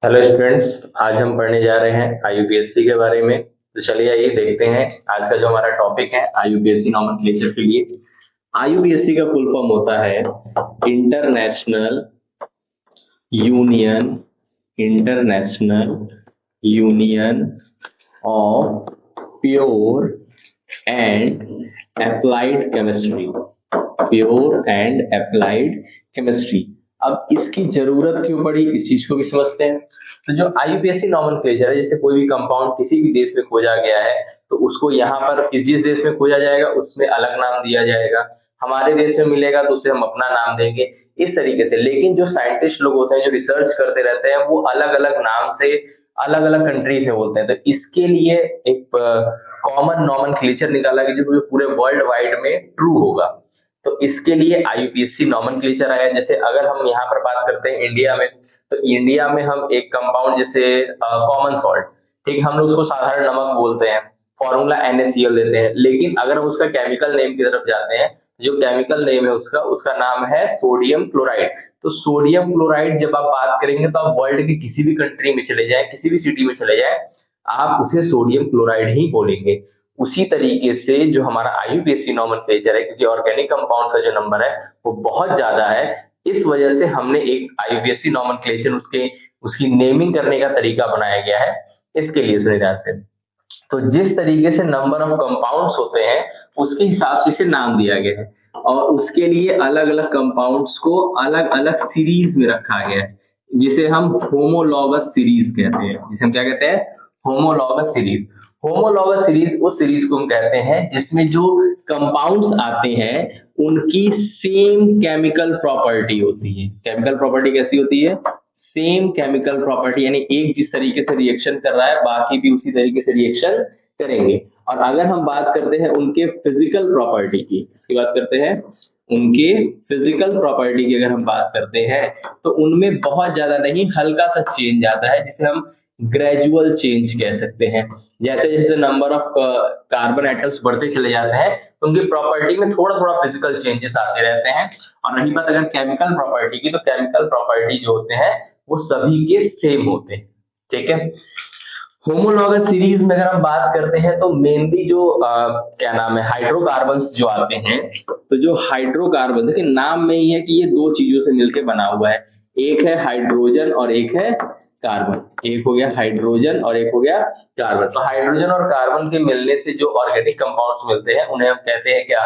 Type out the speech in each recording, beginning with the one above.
Hello students, आज हम पढ़ने जा रहे हैं आईयूपीएससी के बारे में। तो चलिए आइए देखते हैं आज का जो हमारा टॉपिक है आईयूपीएससी नॉमेनक्लेचर के लिए। आईयूपीएससी का फुल फॉर्म होता है international union international union of pure and applied chemistry. Pure and applied chemistry. अब इसकी जरूरत क्यों पड़ी, इस चीज को भी समझते हैं। तो जो आईयूपीएससी नॉमेनक्लेचर है, जैसे कोई भी कंपाउंड किसी भी देश में खोजा गया है तो उसको यहाँ पर जिस देश में खोजा जाएगा उसमें अलग नाम दिया जाएगा। हमारे देश में मिलेगा तो उसे हम अपना नाम देंगे, इस तरीके से। लेकिन जो साइंटिस्ट लोग होते हैं, जो रिसर्च करते रहते हैं, वो अलग अलग नाम से अलग अलग कंट्री से बोलते हैं। तो इसके लिए एक कॉमन नॉमेनक्लेचर निकाला गया जो पूरे वर्ल्ड वाइड में ट्रू होगा। तो इसके लिए आईयूपीएससी नॉमेनक्लेचर आया। जैसे अगर हम यहाँ पर बात करते हैं इंडिया में, तो इंडिया में हम एक कंपाउंड जैसे कॉमन सॉल्ट, ठीक, हम लोग उसको साधारण नमक बोलते हैं, फॉर्मूला NaCl देते हैं। लेकिन अगर हम उसका केमिकल नेम की तरफ जाते हैं, जो केमिकल नेम है उसका उसका नाम है सोडियम क्लोराइड। तो सोडियम क्लोराइड जब आप बात करेंगे तो आप वर्ल्ड की किसी भी कंट्री में चले जाएं, किसी भी सिटी में चले जाएं, आप उसे सोडियम क्लोराइड ही बोलेंगे। उसी तरीके से जो हमारा आईयूपीएससी नॉमेनक्लेचर है, क्योंकि ऑर्गेनिक कंपाउंड्स का जो नंबर है वो बहुत ज्यादा है, इस वजह से हमने एक आईयूपीएससी नॉमेनक्लेचर उसके उसकी नेमिंग करने का तरीका बनाया गया है। इसके लिए सुनिए ध्यान से। तो जिस तरीके से नंबर ऑफ कंपाउंड्स होते हैं उसके हिसाब से इसे नाम दिया गया है, और उसके लिए अलग अलग कंपाउंड्स को अलग अलग सीरीज में रखा गया है, जिसे हम होमोलॉगस सीरीज कहते हैं। जिसे हम क्या कहते हैं? Homologous series. होमोलॉगस सीरीज उस सीरीज को हम कहते हैं जिसमें जो कंपाउंड्स आते हैं उनकी सेम केमिकल प्रॉपर्टी होती है। केमिकल प्रॉपर्टी कैसी होती है? सेम केमिकल प्रॉपर्टी, यानी एक जिस तरीके से रिएक्शन कर रहा है बाकी भी उसी तरीके से रिएक्शन करेंगे। और अगर हम बात करते हैं उनके फिजिकल प्रॉपर्टी की, इसकी बात करते हैं उनके फिजिकल प्रॉपर्टी की, अगर हम बात करते हैं तो उनमें बहुत ज्यादा नहीं, हल्का सा चेंज आता है, जिसे हम ग्रेजुअल चेंज कह सकते हैं। जैसे जैसे नंबर ऑफ कार्बन एटम्स बढ़ते चले जाते हैं तो उनकी प्रॉपर्टी में थोड़ा थोड़ा फिजिकल चेंजेस आते रहते हैं। और रही बात अगर केमिकल प्रॉपर्टी की, तो केमिकल प्रॉपर्टी जो होते हैं वो सभी के सेम होते हैं। ठीक है। होमोलॉगस सीरीज में अगर हम बात करते हैं तो मेनली जो क्या नाम है, हाइड्रोकार्बन्स जो आते हैं, तो जो हाइड्रोकार्बन, देखिए नाम में ही है कि ये दो चीजों से मिलकर बना हुआ है। एक है हाइड्रोजन और एक है कार्बन। एक हो गया हाइड्रोजन और एक हो गया कार्बन। तो हाइड्रोजन और कार्बन के मिलने से जो ऑर्गेनिक कंपाउंड्स मिलते हैं उन्हें हम कहते हैं क्या?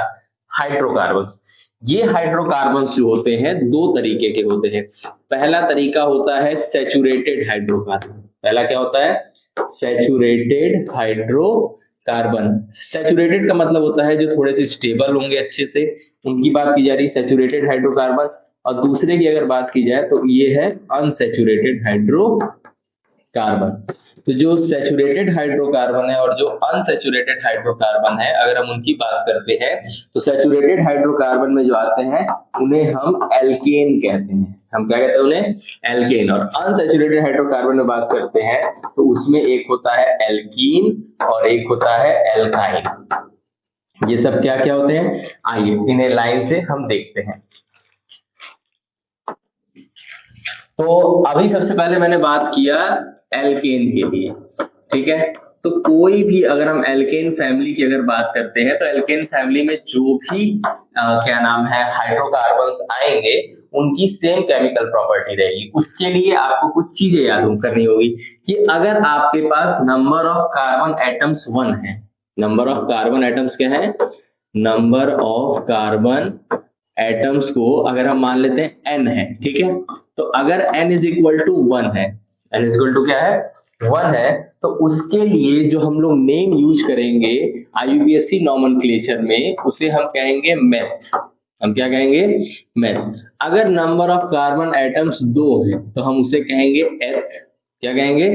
हाइड्रोकार्बन्स। ये हाइड्रोकार्बन्स जो होते हैं दो तरीके के होते हैं। पहला तरीका होता है सैचुरेटेड हाइड्रोकार्बन। पहला क्या होता है? Saturated hydrocarbon. सैचुरेटेड का मतलब होता है जो थोड़े से स्टेबल होंगे अच्छे से, उनकी बात की जा रही है सैचुरेटेड हाइड्रोकार्बन। और दूसरे की अगर बात की जाए तो ये है अनसैचुरेटेड हाइड्रोकार्बन। तो जो सैचुरेटेड हाइड्रोकार्बन है और जो अनसैचुरेटेड हाइड्रोकार्बन है, अगर हम उनकी बात करते हैं तो सैचुरेटेड हाइड्रोकार्बन में जो आते हैं उन्हें हम एल्केन कहते हैं। हम क्या कहते हैं? उन्हें एल्केन। और अनसैचुरेटेड हाइड्रोकार्बन में बात करते हैं तो उसमें एक होता है एल्कीन और एक होता है एल्काइन। ये सब क्या क्या होते हैं, आइए इन्हें लाइन से हम देखते हैं। तो अभी सबसे पहले मैंने बात किया एल्केन के लिए, ठीक है। तो कोई भी अगर हम एल्केन फैमिली की अगर बात करते हैं तो एल्केन फैमिली में जो भी क्या नाम है हाइड्रोकार्बन्स आएंगे उनकी सेम केमिकल प्रॉपर्टी रहेगी। उसके लिए आपको कुछ चीजें याद करनी होगी कि अगर आपके पास नंबर ऑफ कार्बन एटम्स 1 है, नंबर ऑफ कार्बन एटम्स क्या है? नंबर ऑफ कार्बन एटम्स को अगर हम मान लेते हैं n है, ठीक है। तो अगर n इज इक्वल टू 1 है, n इज इक्वल टू क्या है? 1 है, तो उसके लिए जो हम लोग नेम यूज करेंगे आईयूपीएससी नॉमेनक्लेचर में उसे हम कहेंगे मेथ। हम क्या कहेंगे? मेथ। अगर नंबर ऑफ कार्बन एटम्स 2 है तो हम उसे कहेंगे एथ। क्या कहेंगे?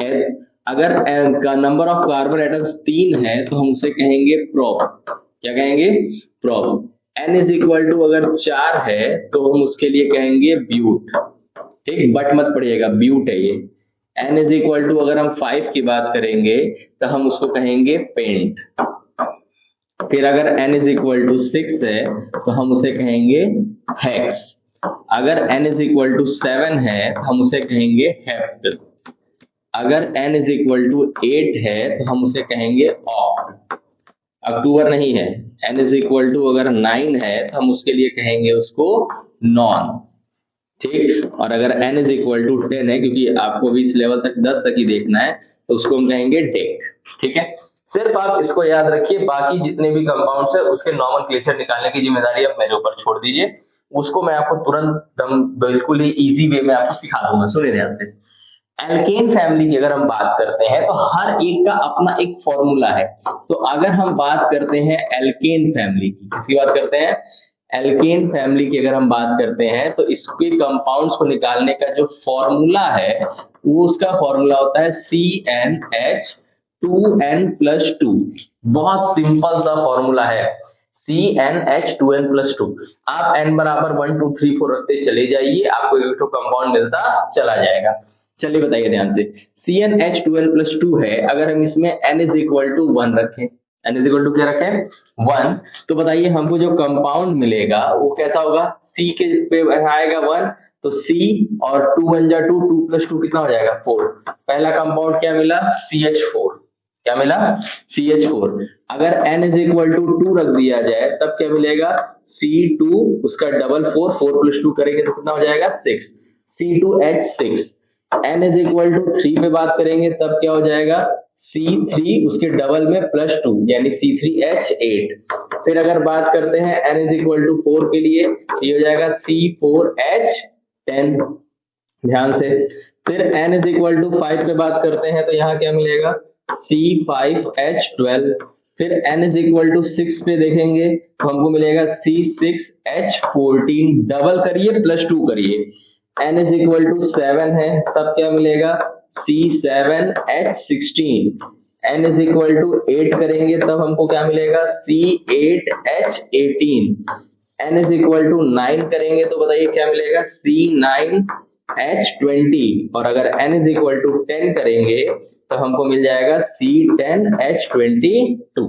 एथ। अगर नंबर ऑफ कार्बन एटम्स 3 है तो हम उसे कहेंगे प्रोप। क्या कहेंगे? Prop. n is equal to अगर 4 है तो हम उसके लिए कहेंगे ब्यूट। ठीक, बट मत पढ़िएगा, ब्यूट है ये। n इज इक्वल टू अगर हम 5 की बात करेंगे तो हम उसको कहेंगे पेंट। फिर अगर n इज इक्वल टू 6 है तो हम उसे कहेंगे हेक्स। अगर n इज इक्वल टू 7 है तो हम उसे कहेंगे हेप्ट। अगर n इज इक्वल टू 8 है तो हम उसे कहेंगे ऑक्ट। अक्टूबर नहीं है। n इज इक्वल टू अगर 9 है तो हम उसके लिए कहेंगे उसको नॉन। ठीक, और अगर n इज इक्वल टू 10 है, क्योंकि आपको भी इस लेवल तक 10 तक ही देखना है, तो उसको हम कहेंगे डेक। ठीक है, सिर्फ आप इसको याद रखिए, बाकी जितने भी कंपाउंड्स है उसके नॉमेनक्लेचर निकालने की जिम्मेदारी आप मेरे ऊपर छोड़ दीजिए। उसको मैं आपको तुरंत बिल्कुल ही इजी वे में आपको सिखा दूंगा। सुनिए ध्यान से। एल्केन फैमिली की अगर हम बात करते हैं तो हर एक का अपना एक फॉर्मूला है। तो अगर हम बात करते हैं एल्केन फैमिली की, किसकी बात करते हैं? एल्केन फैमिली की अगर हम बात करते हैं तो इसके कंपाउंड्स को निकालने का जो फॉर्मूला है वो उसका फॉर्मूला होता है CnH2n+2। बहुत सिंपल सा फॉर्मूला है, CnH2n+2। आप n बराबर 1 2 3 4 रखते चले जाइए, आपको एक तो कंपाउंड मिलता चला जाएगा। चलिए बताइए ध्यान से, CnH2n+2 है, अगर हम इसमें n इज इक्वल टू 1 रखें, n इज इक्वल टू क्या रखें? 1, तो बताइए हमको जो कंपाउंड मिलेगा वो कैसा होगा? C के पे आएगा 1, तो C और 2 1 जा 2, 2 + 2 कितना हो जाएगा? 4। पहला कंपाउंड क्या मिला? CH4। क्या मिला? CH4। अगर n इज इक्वल टू 2 रख दिया जाए तब क्या मिलेगा? C2 उसका डबल 4, 4 + 2 करेंगे तो कितना हो जाएगा? 6, C2H6। n is equal to 3 पे बात करेंगे तब क्या हो जाएगा? C3 उसके डबल में +2 यानी C3H8। फिर अगर बात करते हैं n इज इक्वल टू 4 के लिए, ये हो जाएगा C4H10। ध्यान से। फिर n इज इक्वल टू 5 पे बात करते हैं तो यहाँ क्या मिलेगा? C5H12। फिर n इज इक्वल टू 6 पे देखेंगे तो हमको मिलेगा C6H14। डबल करिए +2 करिए। n इज इक्वल टू 7 है तब क्या मिलेगा? C7H16। n is equal to 8 करेंगे तब हमको क्या मिलेगा? C8H18। n is equal to 9 करेंगे तो बताइए क्या मिलेगा? C9H20। और अगर n इज इक्वल टू 10 करेंगे तो हमको मिल जाएगा C10H22।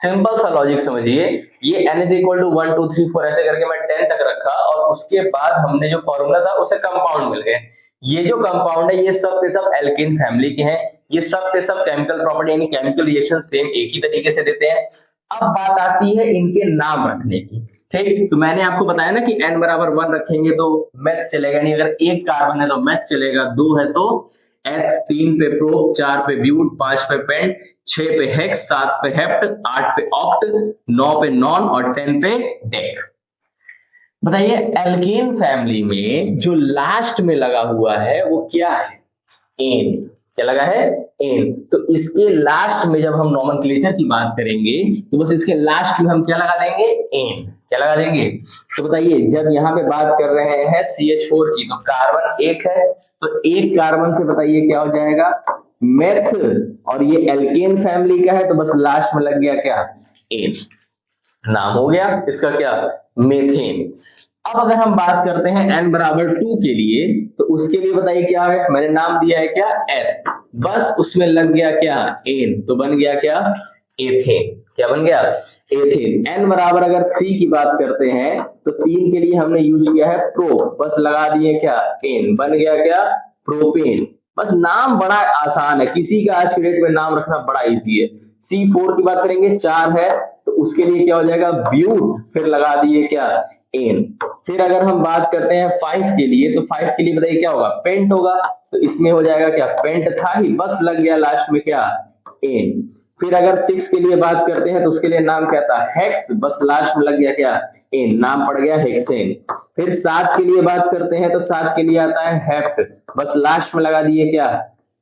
सिंपल सा लॉजिक समझिए, ये n इज इक्वल टू 1 2 3 4 ऐसे करके मैं 10 तक रखा और उसके बाद हमने जो फॉर्मूला था उसे कंपाउंड मिल गए। ये जो कंपाउंड है ये सब के सब एल्केन फैमिली के हैं। ये सब के सब केमिकल प्रॉपर्टी यानी केमिकल रिएक्शन सेम एक ही तरीके से देते हैं। अब बात आती है इनके नाम रखने की। ठीक, तो मैंने आपको बताया ना कि n बराबर 1 रखेंगे तो मैथ चलेगा नहीं, अगर एक कार्बन है तो मैथ चलेगा, 2 है तो H, 3 पे प्रो, 4 पे ब्यूट, 5 पे पेंट, 6 पे हेक्स, 7 पे हेप्ट, 8 पे ऑक्ट, 9 पे नॉन और 10 पे डेक। बताइए एल्केन फैमिली में जो लास्ट में लगा हुआ है वो क्या है? एन। क्या लगा है? एन। तो इसके लास्ट में जब हम नॉमेनक्लेचर की बात करेंगे तो बस इसके लास्ट में हम क्या लगा देंगे? एन। क्या लगा देंगे? तो बताइए जब यहाँ पे बात कर रहे हैं CH4 की तो कार्बन एक है, तो एक कार्बन से बताइए क्या हो जाएगा? मेथ। और ये एल्केन फैमिली का है तो बस लास्ट में लग गया क्या? एन। नाम हो गया इसका क्या? मेथेन। अब अगर हम बात करते हैं n बराबर 2 के लिए तो उसके लिए बताइए क्या है? मैंने नाम दिया है क्या? एथ। बस उसमें लग गया क्या? एन, तो बन गया क्या? एथेन। क्या बन गया? एथेन। n बराबर अगर 3 की बात करते हैं तो 3 के लिए हमने यूज किया है प्रो, बस लगा दिए क्या? एन, बन गया क्या? प्रोपेन। बस नाम बड़ा आसान है, किसी का आज के डेट में नाम रखना बड़ा इजी है। C4 की बात करेंगे, 4 है तो उसके लिए क्या हो जाएगा? ब्यूट, फिर लगा दिए क्या? एन। फिर अगर हम बात करते हैं 5 के लिए तो 5 के लिए बताइए क्या होगा? पेंट होगा, तो इसमें हो जाएगा क्या? पेंट था ही, बस लग गया लास्ट में क्या? एन। फिर अगर 6 के लिए बात करते हैं तो उसके लिए नाम क्या था? हेक्स, बस लास्ट में लग गया क्या? एन, नाम पड़ गया हेक्सेन। फिर 7 के लिए बात करते हैं तो 7 के लिए आता है हेप्ट, बस लास्ट में लगा दिए क्या?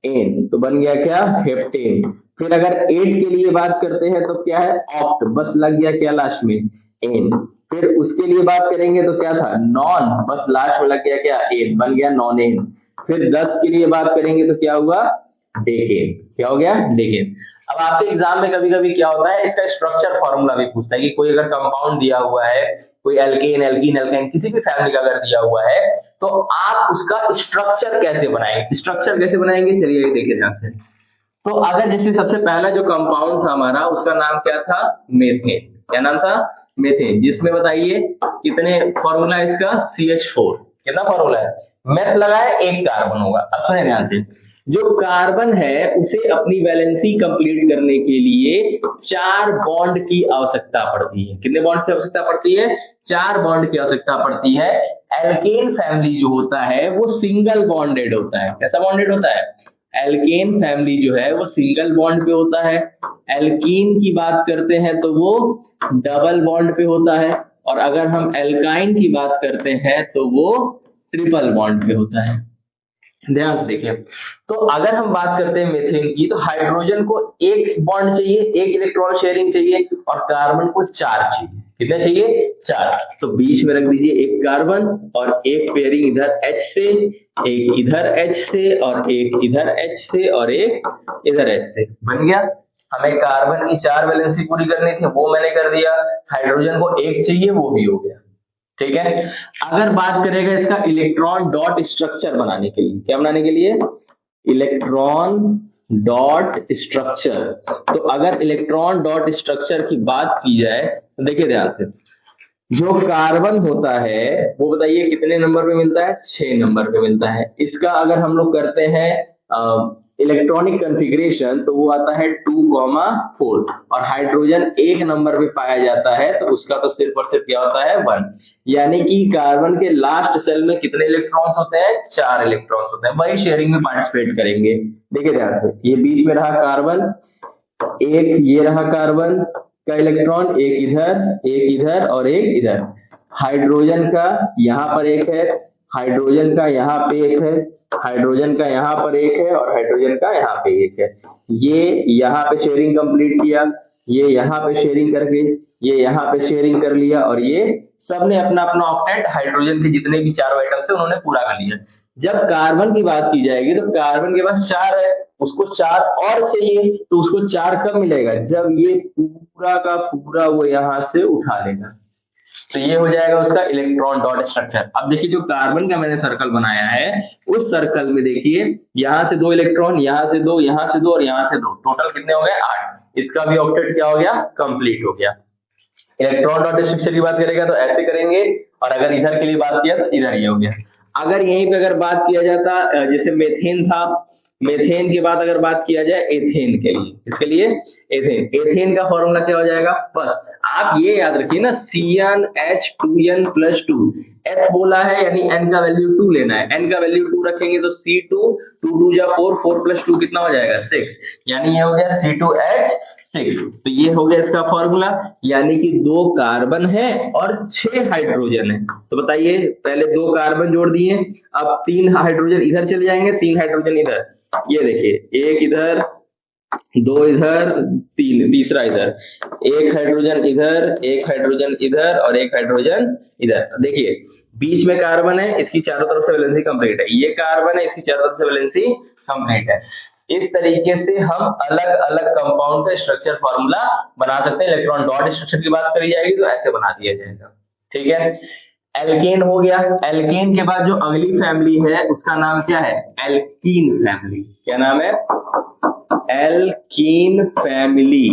एन, तो बन गया क्या? हेप्टेन। फिर अगर 8 के लिए बात करते हैं तो क्या है? ऑक्ट, बस लग गया क्या लास्ट में? एन। फिर उसके लिए बात करेंगे तो क्या था? नॉन, बस लास्ट में लग गया क्या? एन, बन गया नॉन एन। फिर 10 के लिए बात करेंगे तो क्या हुआ? डेकेन। क्या हो गया? डेकेन। अब आपके एग्जाम में कभी कभी क्या होता है, इसका स्ट्रक्चर फॉर्मूला भी पूछता है कि कोई अगर कंपाउंड दिया हुआ है, कोई एल्केन एल्कीन एल्केन किसी भी फैमिली का अगर दिया हुआ है तो आप उसका स्ट्रक्चर कैसे बनाएंगे? स्ट्रक्चर कैसे बनाएंगे चलिए देखिए ध्यान से। तो अगर जैसे सबसे पहला जो कंपाउंड था हमारा उसका नाम क्या था? मेथेन। क्या नाम था? मेथेन, जिसमें बताइए कितने फॉर्मूला है इसका, CH4। कितना फॉर्मूला है, मेथ लगा है, एक कार्बन होगा। अब सुने ध्यान से, जो कार्बन है उसे अपनी वैलेंसी कंप्लीट करने के लिए 4 बॉन्ड की आवश्यकता पड़ती है। कितने बॉन्ड की आवश्यकता पड़ती है, 4 बॉन्ड की आवश्यकता पड़ती है। एल्केन फैमिली जो होता है वो सिंगल बॉन्डेड होता है। कैसा बॉन्डेड होता है, एल्केन फैमिली जो है वो सिंगल बॉन्ड पे होता है। एल्कीन की बात करते हैं तो वो डबल बॉन्ड पे होता है, और अगर हम एल्काइन की बात करते हैं तो वो ट्रिपल बॉन्ड पे होता है। ध्यान से देखिए, तो अगर हम बात करते हैं मेथेन की, तो हाइड्रोजन को एक बॉन्ड चाहिए, एक इलेक्ट्रॉन शेयरिंग चाहिए, और कार्बन को 4 चाहिए। कितने चाहिए, 4। तो बीच में रख दीजिए एक कार्बन और एक पेयरिंग इधर H से, एक इधर H से, और एक इधर H से, और एक इधर H से। बन गया। हमें कार्बन की 4 वैलेंसी पूरी करनी थी, वो मैंने कर दिया। हाइड्रोजन को एक चाहिए, वो भी हो गया। ठीक है। अगर बात करेगा इसका इलेक्ट्रॉन डॉट स्ट्रक्चर बनाने के लिए, क्या बनाने के लिए, इलेक्ट्रॉन डॉट स्ट्रक्चर। तो अगर इलेक्ट्रॉन डॉट स्ट्रक्चर की बात की जाए तो देखिए ध्यान से, जो कार्बन होता है वो बताइए कितने नंबर पे मिलता है, 6 नंबर पे मिलता है। इसका अगर हम लोग करते हैं इलेक्ट्रॉनिक कॉन्फ़िगरेशन तो वो आता है 2,4, और हाइड्रोजन 1 नंबर पे पाया जाता है, तो उसका तो सिर्फ और सिर्फ क्या होता है, 1। यानी कि कार्बन के लास्ट सेल में कितने इलेक्ट्रॉन्स होते हैं, 4 इलेक्ट्रॉन्स होते हैं। वही शेयरिंग में पार्टिसिपेट करेंगे। देखिए ध्यान से, ये बीच में रहा कार्बन, एक ये रहा कार्बन का इलेक्ट्रॉन, एक इधर और एक इधर। हाइड्रोजन का यहाँ पर एक है, हाइड्रोजन का यहाँ पे एक है, हाइड्रोजन का यहाँ पर एक है, और हाइड्रोजन का यहाँ पे एक है। ये यहाँ पे शेयरिंग कंप्लीट किया, ये यहाँ पे शेयरिंग करके, ये यहाँ पे शेयरिंग कर लिया, और ये सबने अपना अपना ऑक्टेट हाइड्रोजन के जितने भी 4 आइटम्स है उन्होंने पूरा कर लिया। जब कार्बन की बात की जाएगी तो कार्बन के पास 4 है, उसको 4 और चाहिए, तो उसको 4 कब मिलेगा, जब ये पूरा का पूरा वो यहाँ से उठा लेगा। तो ये हो जाएगा उसका इलेक्ट्रॉन डॉट स्ट्रक्चर। अब देखिए, जो कार्बन का मैंने सर्कल बनाया है, उस सर्कल में देखिए यहाँ से 2 इलेक्ट्रॉन, यहाँ से 2, यहाँ से 2 और यहाँ से 2, टोटल कितने हो गए, 8। इसका भी ऑक्टेट क्या हो गया, कंप्लीट हो गया। इलेक्ट्रॉन डॉट स्ट्रक्चर की बात करेगा तो ऐसे करेंगे, और अगर इधर के लिए बात किया तो इधर ये हो गया। अगर यहीं पे अगर बात किया जाता, जैसे मेथेन था, मेथेन के बाद अगर बात किया जाए एथेन के लिए, इसके लिए एथेन, एथेन का फॉर्मूला क्या हो जाएगा, बस आप ये याद रखिए ना, CnH2n+2। H बोला है यानी n का वैल्यू 2 लेना है, n का वैल्यू 2 रखेंगे तो C2, 2 2 जा 4, 4+2 कितना हो जाएगा, 6। यानी ये हो गया C2H6। तो ये हो गया इसका फॉर्मूला, यानी कि 2 कार्बन है और 6 हाइड्रोजन है। तो बताइए, पहले 2 कार्बन जोड़ दिए, अब 3 हाइड्रोजन इधर चले जाएंगे, 3 हाइड्रोजन इधर, ये देखिए, एक इधर, 2 इधर, 3 तीसरा इधर, एक हाइड्रोजन इधर, एक हाइड्रोजन इधर, और एक हाइड्रोजन इधर। देखिए बीच में कार्बन है, इसकी चारों तरफ से वैलेंसी कंप्लीट है, ये कार्बन है, इसकी चारों तरफ से वैलेंसी कंप्लीट है। इस तरीके से हम अलग अलग कंपाउंड का स्ट्रक्चर फॉर्मूला बना सकते हैं। इलेक्ट्रॉन डॉट स्ट्रक्चर की बात करी जाएगी तो ऐसे बना दिया जाएगा। ठीक है, एल्केन हो गया। एल्केन के बाद जो अगली फैमिली है उसका नाम क्या है, एल्कीन फैमिली। क्या नाम है, एल्कीन फैमिली।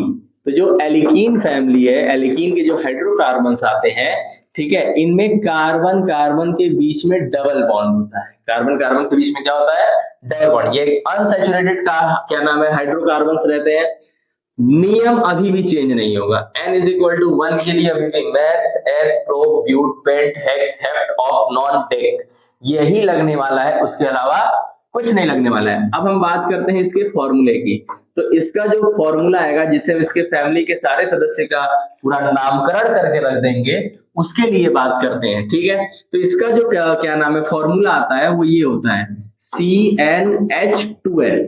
तो जो एल्कीन फैमिली है, एल्कीन के जो हाइड्रोकार्बन्स आते हैं, ठीक है, इनमें कार्बन कार्बन के बीच में डबल बॉन्ड होता है। कार्बन कार्बन के बीच में क्या होता है, डबल बॉन्ड। ये अनसैचुरेटेड का क्या नाम है, हाइड्रोकार्बन्स रहते हैं। नियम अभी भी चेंज नहीं होगा, n=1 के लिए अभी भी meth, eth, prop, but, pent, hex, hept, ऑफ, नॉन, डेक यही लगने वाला है, उसके अलावा कुछ नहीं लगने वाला है। अब हम बात करते हैं इसके फॉर्मूले की। तो इसका जो फॉर्मूला आएगा, जिससे हम इसके फैमिली के सारे सदस्य का पूरा नामकरण करके रख देंगे, उसके लिए बात करते हैं। ठीक है, तो इसका जो क्या नाम है फॉर्मूला आता है, वो ये होता है CnH2n।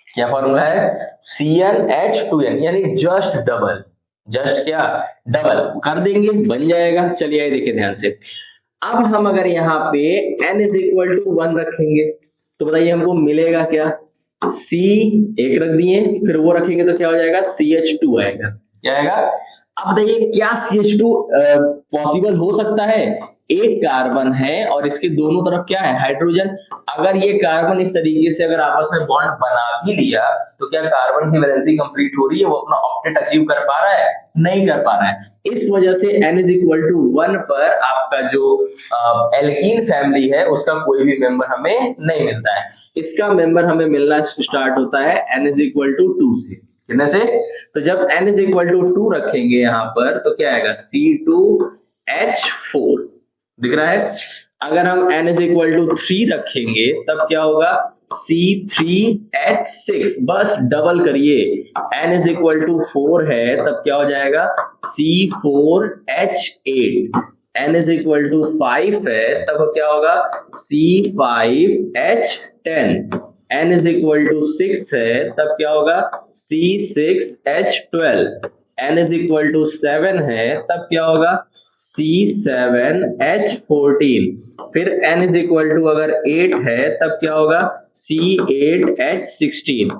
क्या फॉर्मूला है, CnH2n, यानी जस्ट डबल, जस्ट क्या, डबल कर देंगे, बन जाएगा। चलिए आइए देखिए ध्यान से। अब हम अगर यहाँ पे n=1 रखेंगे तो बताइए हमको मिलेगा क्या, C एक रख दिए, फिर वो रखेंगे तो क्या हो जाएगा, CH2 आएगा। क्या आएगा, अब बताइए क्या CH2 पॉसिबल हो सकता है, एक कार्बन है और इसके दोनों तरफ क्या है, हाइड्रोजन। अगर ये कार्बन इस तरीके से अगर आपस में बॉन्ड बना भी लिया तो क्या कार्बन की वैलेंसी कंप्लीट हो रही है, वो अपना ऑक्टेट अचीव कर पा रहा है, नहीं कर पा रहा है। इस वजह से n इज इक्वल टू 1 पर आपका जो एल्कीन फैमिली है उसका कोई भी मेंबर हमें नहीं मिलता है। इसका मेंबर हमें मिलना स्टार्ट होता है n इज इक्वल टू 2 से। कितने से? तो जब n इज इक्वल टू 2 रखेंगे यहाँ पर तो क्या आएगा, C2H4 दिख रहा है। अगर हम n इज इक्वल टू 3 रखेंगे तब क्या होगा, C3H6। बस डबल करिए, n इज इक्वल टू 4 है तब क्या हो जाएगा, C4H8। n is equal to 5 है तब क्या होगा, C5H10। n is equal to 6 है तब क्या होगा, C6H12। n is equal to 7 है तब क्या होगा, C7H14। फिर n इज इक्वल टू अगर 8 है तब क्या होगा, C8H16।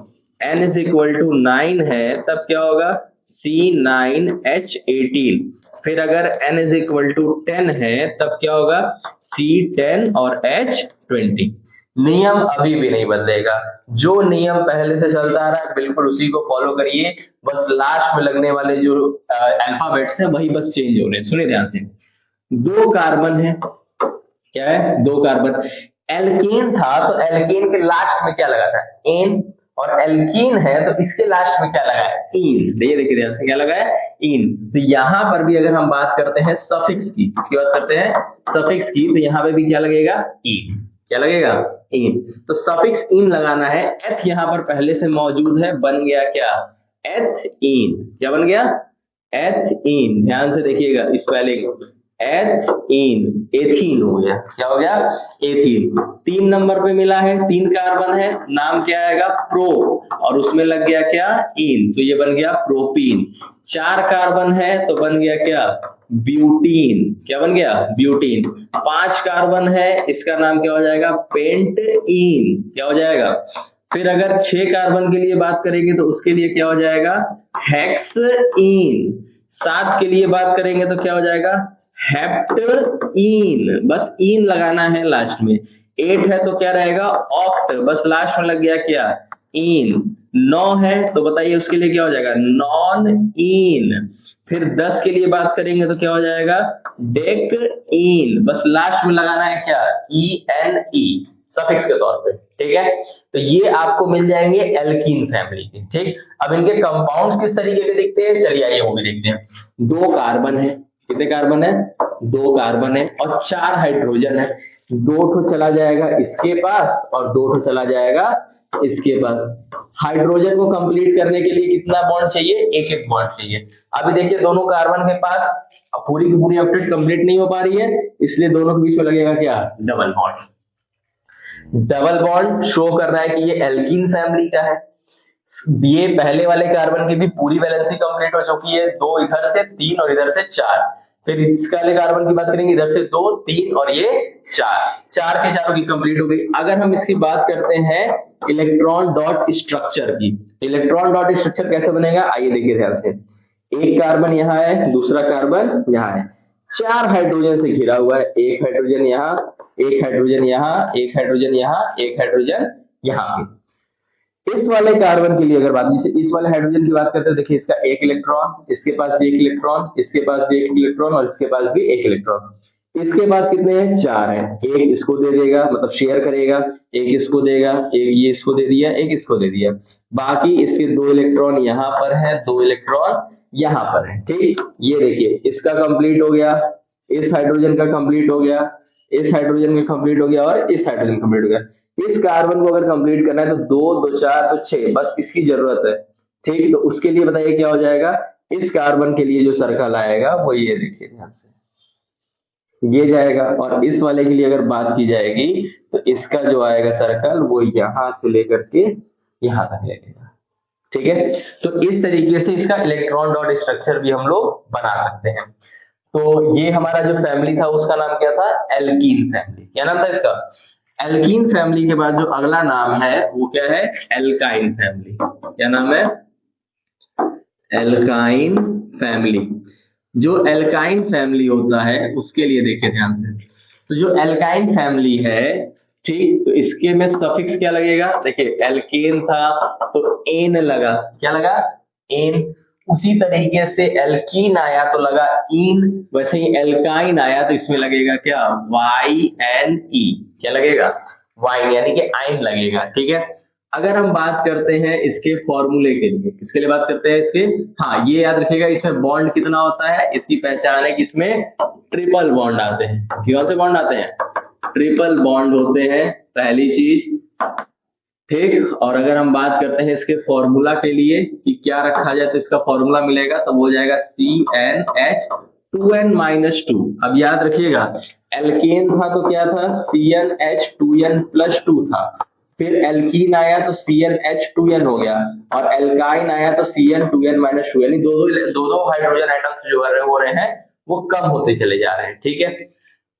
n is equal to 9 है तब क्या होगा, C9H18। फिर अगर n इज इक्वल टू 10 है तब क्या होगा, C10 और H20। नियम अभी भी नहीं बदलेगा, जो नियम पहले से चलता आ रहा है बिल्कुल उसी को फॉलो करिए, बस लास्ट में लगने वाले जो अल्फाबेट्स हैं वही बस चेंज हो रहे हैं। सुनिए ध्यान से, 2 कार्बन है, क्या है, 2 कार्बन। एल्कीन था तो एल्कीन के लास्ट में क्या लगा था, एन, और एल्कीन है तो इसके लास्ट में क्या लगा है, इन। ये देखिए ध्यान से, क्या लगा है, इन। तो यहाँ पर भी अगर हम बात करते हैं सफिक्स की, इसकी बात करते हैं सफिक्स की, तो यहाँ पे भी क्या लगेगा, इन। क्या लगेगा, इन। तो सफिक्स इन लगाना है। एथ यहाँ पर पहले से मौजूद है, बन गया क्या, एथीन। क्या बन गया, एथीन। ध्यान से देखिएगा स्पेलिंग, एथीन, एथीन हो गया। क्या हो गया, एथीन। 3 नंबर पे मिला है, 3 कार्बन है, नाम क्या आएगा, प्रो, और उसमें लग गया क्या, इन, तो ये बन गया प्रोपीन। 4 कार्बन है तो बन गया क्या, ब्यूटीन। क्या बन गया, ब्यूटीन। 5 कार्बन है, इसका नाम क्या हो जाएगा, पेंटइन। क्या हो जाएगा। फिर अगर 6 कार्बन के लिए बात करेंगे तो उसके लिए क्या हो जाएगा, हेक्सइन। 7 के लिए बात करेंगे तो क्या हो जाएगा, हेप्टइन। बस इन लगाना है लास्ट में। 8 है तो क्या रहेगा, ऑक्ट, बस लास्ट में लग गया क्या, इन। 9 है तो बताइए उसके लिए क्या हो जाएगा, नॉन इन। फिर 10 के लिए बात करेंगे तो क्या हो जाएगा, डेक इन, बस लास्ट में लगाना है क्या, ENE सफिक्स के तौर पे। ठीक है, तो ये आपको मिल जाएंगे एल्कीन फैमिली के। ठीक, अब इनके कंपाउंड्स किस तरीके के दिखते हैं, चलिए आइए वो भी देखते हैं। 2 कार्बन है, कितने कार्बन है, 2 कार्बन है और 4 हाइड्रोजन है। 2 ठो चला जाएगा इसके पास और 2 ठो चला जाएगा इसके पास। हाइड्रोजन को कंप्लीट करने के लिए कितना बॉन्ड चाहिए, एक एक बॉन्ड चाहिए। अभी देखिए दोनों कार्बन के पास पूरी की पूरी अपडेट कंप्लीट नहीं हो पा रही है, इसलिए दोनों के बीच में लगेगा क्या, double bond. Double bond show कर रहा है कि ये एल्कीन फैमिली का है। ये पहले वाले कार्बन की भी पूरी वैलेंसी कंप्लीट हो चुकी है, 2 इधर से, 3 और इधर से 4। फिर इस वाले कार्बन की बात करेंगे, इधर से 2, 3 और ये 4, 4 के चारों की कंप्लीट हो गई। अगर हम इसकी बात करते हैं इलेक्ट्रॉन डॉट स्ट्रक्चर की, इलेक्ट्रॉन डॉट स्ट्रक्चर कैसे बनेगा, आइए देखिए ध्यान से। एक कार्बन यहाँ है, दूसरा कार्बन यहाँ है, 4 हाइड्रोजन से घिरा हुआ है। एक हाइड्रोजन यहाँ, एक हाइड्रोजन यहाँ, एक हाइड्रोजन यहाँ, एक हाइड्रोजन यहाँ पे। इस वाले कार्बन के लिए अगर बात, जैसे इस वाले हाइड्रोजन की बात करते हैं, देखिए इसका 1 इलेक्ट्रॉन, इसके पास भी 1 इलेक्ट्रॉन, इसके पास भी 1 इलेक्ट्रॉन और इसके पास भी 1 इलेक्ट्रॉन। इसके पास कितने हैं, 4 हैं। एक इसको दे देगा, मतलब शेयर करेगा, एक इसको देगा, एक ये इसको दे दिया, एक इसको दे दिया। बाकी इसके 2 इलेक्ट्रॉन यहाँ पर है, 2 इलेक्ट्रॉन यहाँ पर है। ठीक, ये देखिए इसका कंप्लीट हो गया, इस हाइड्रोजन का कंप्लीट हो गया, इस हाइड्रोजन का कंप्लीट हो गया और इस हाइड्रोजन कंप्लीट हो गया। इस कार्बन को अगर कंप्लीट करना है तो 2, 2, 4 तो 6, बस इसकी जरूरत है। ठीक, तो उसके लिए बताइए क्या हो जाएगा, इस कार्बन के लिए जो सर्कल आएगा वो ये देखिए ध्यान से, ये जाएगा। और इस वाले के लिए अगर बात की जाएगी तो इसका जो आएगा सर्कल वो यहां से लेकर के यहां तक लगेगा। ठीक है, तो इस तरीके से इसका इलेक्ट्रॉन डॉट स्ट्रक्चर भी हम लोग बना सकते हैं। तो ये हमारा जो फैमिली था उसका नाम क्या था, एल्कीन फैमिली। क्या नाम था इसका, एल्कीन फैमिली के बाद जो अगला नाम है वो क्या है, एल्काइन फैमिली। क्या नाम है, एल्काइन फैमिली। जो एल्काइन फैमिली होता है उसके लिए देखें ध्यान से। तो जो एल्काइन फैमिली है, ठीक, तो इसके में सफिक्स क्या लगेगा, देखिए एल्केन था तो एन लगा, क्या लगा, एन। उसी तरीके से एल्कीन आया तो लगा इन, वैसे ही एल्काइन आया तो इसमें लगेगा क्या, वाई एन ई, क्या लगेगा, वाइन, यानी कि आइन लगेगा, ठीक है। अगर हम बात करते हैं इसके फॉर्मूले के लिए, किसके लिए बात करते हैं इसके, हाँ ये याद रखिएगा, इसमें बॉन्ड कितना होता है, इसकी पहचान है कि इसमें ट्रिपल बॉन्ड आते हैं। कौन से बॉन्ड आते हैं, ट्रिपल बॉन्ड होते हैं, पहली चीज, ठीक। और अगर हम बात करते हैं इसके फॉर्मूला के लिए कि क्या रखा जाए, तो इसका फॉर्मूला मिलेगा तो हो जाएगा CnH2n-2। अब याद रखिएगा, एल्केन था तो क्या था, CnH2n+2 था, फिर एल्कीन आया तो CnH2n हो गया, और एल्काइन आया तो Cn2n-2, यानी दो दो हाइड्रोजन एटम्स जो हो रहे हैं वो कम होते चले जा रहे हैं, ठीक है।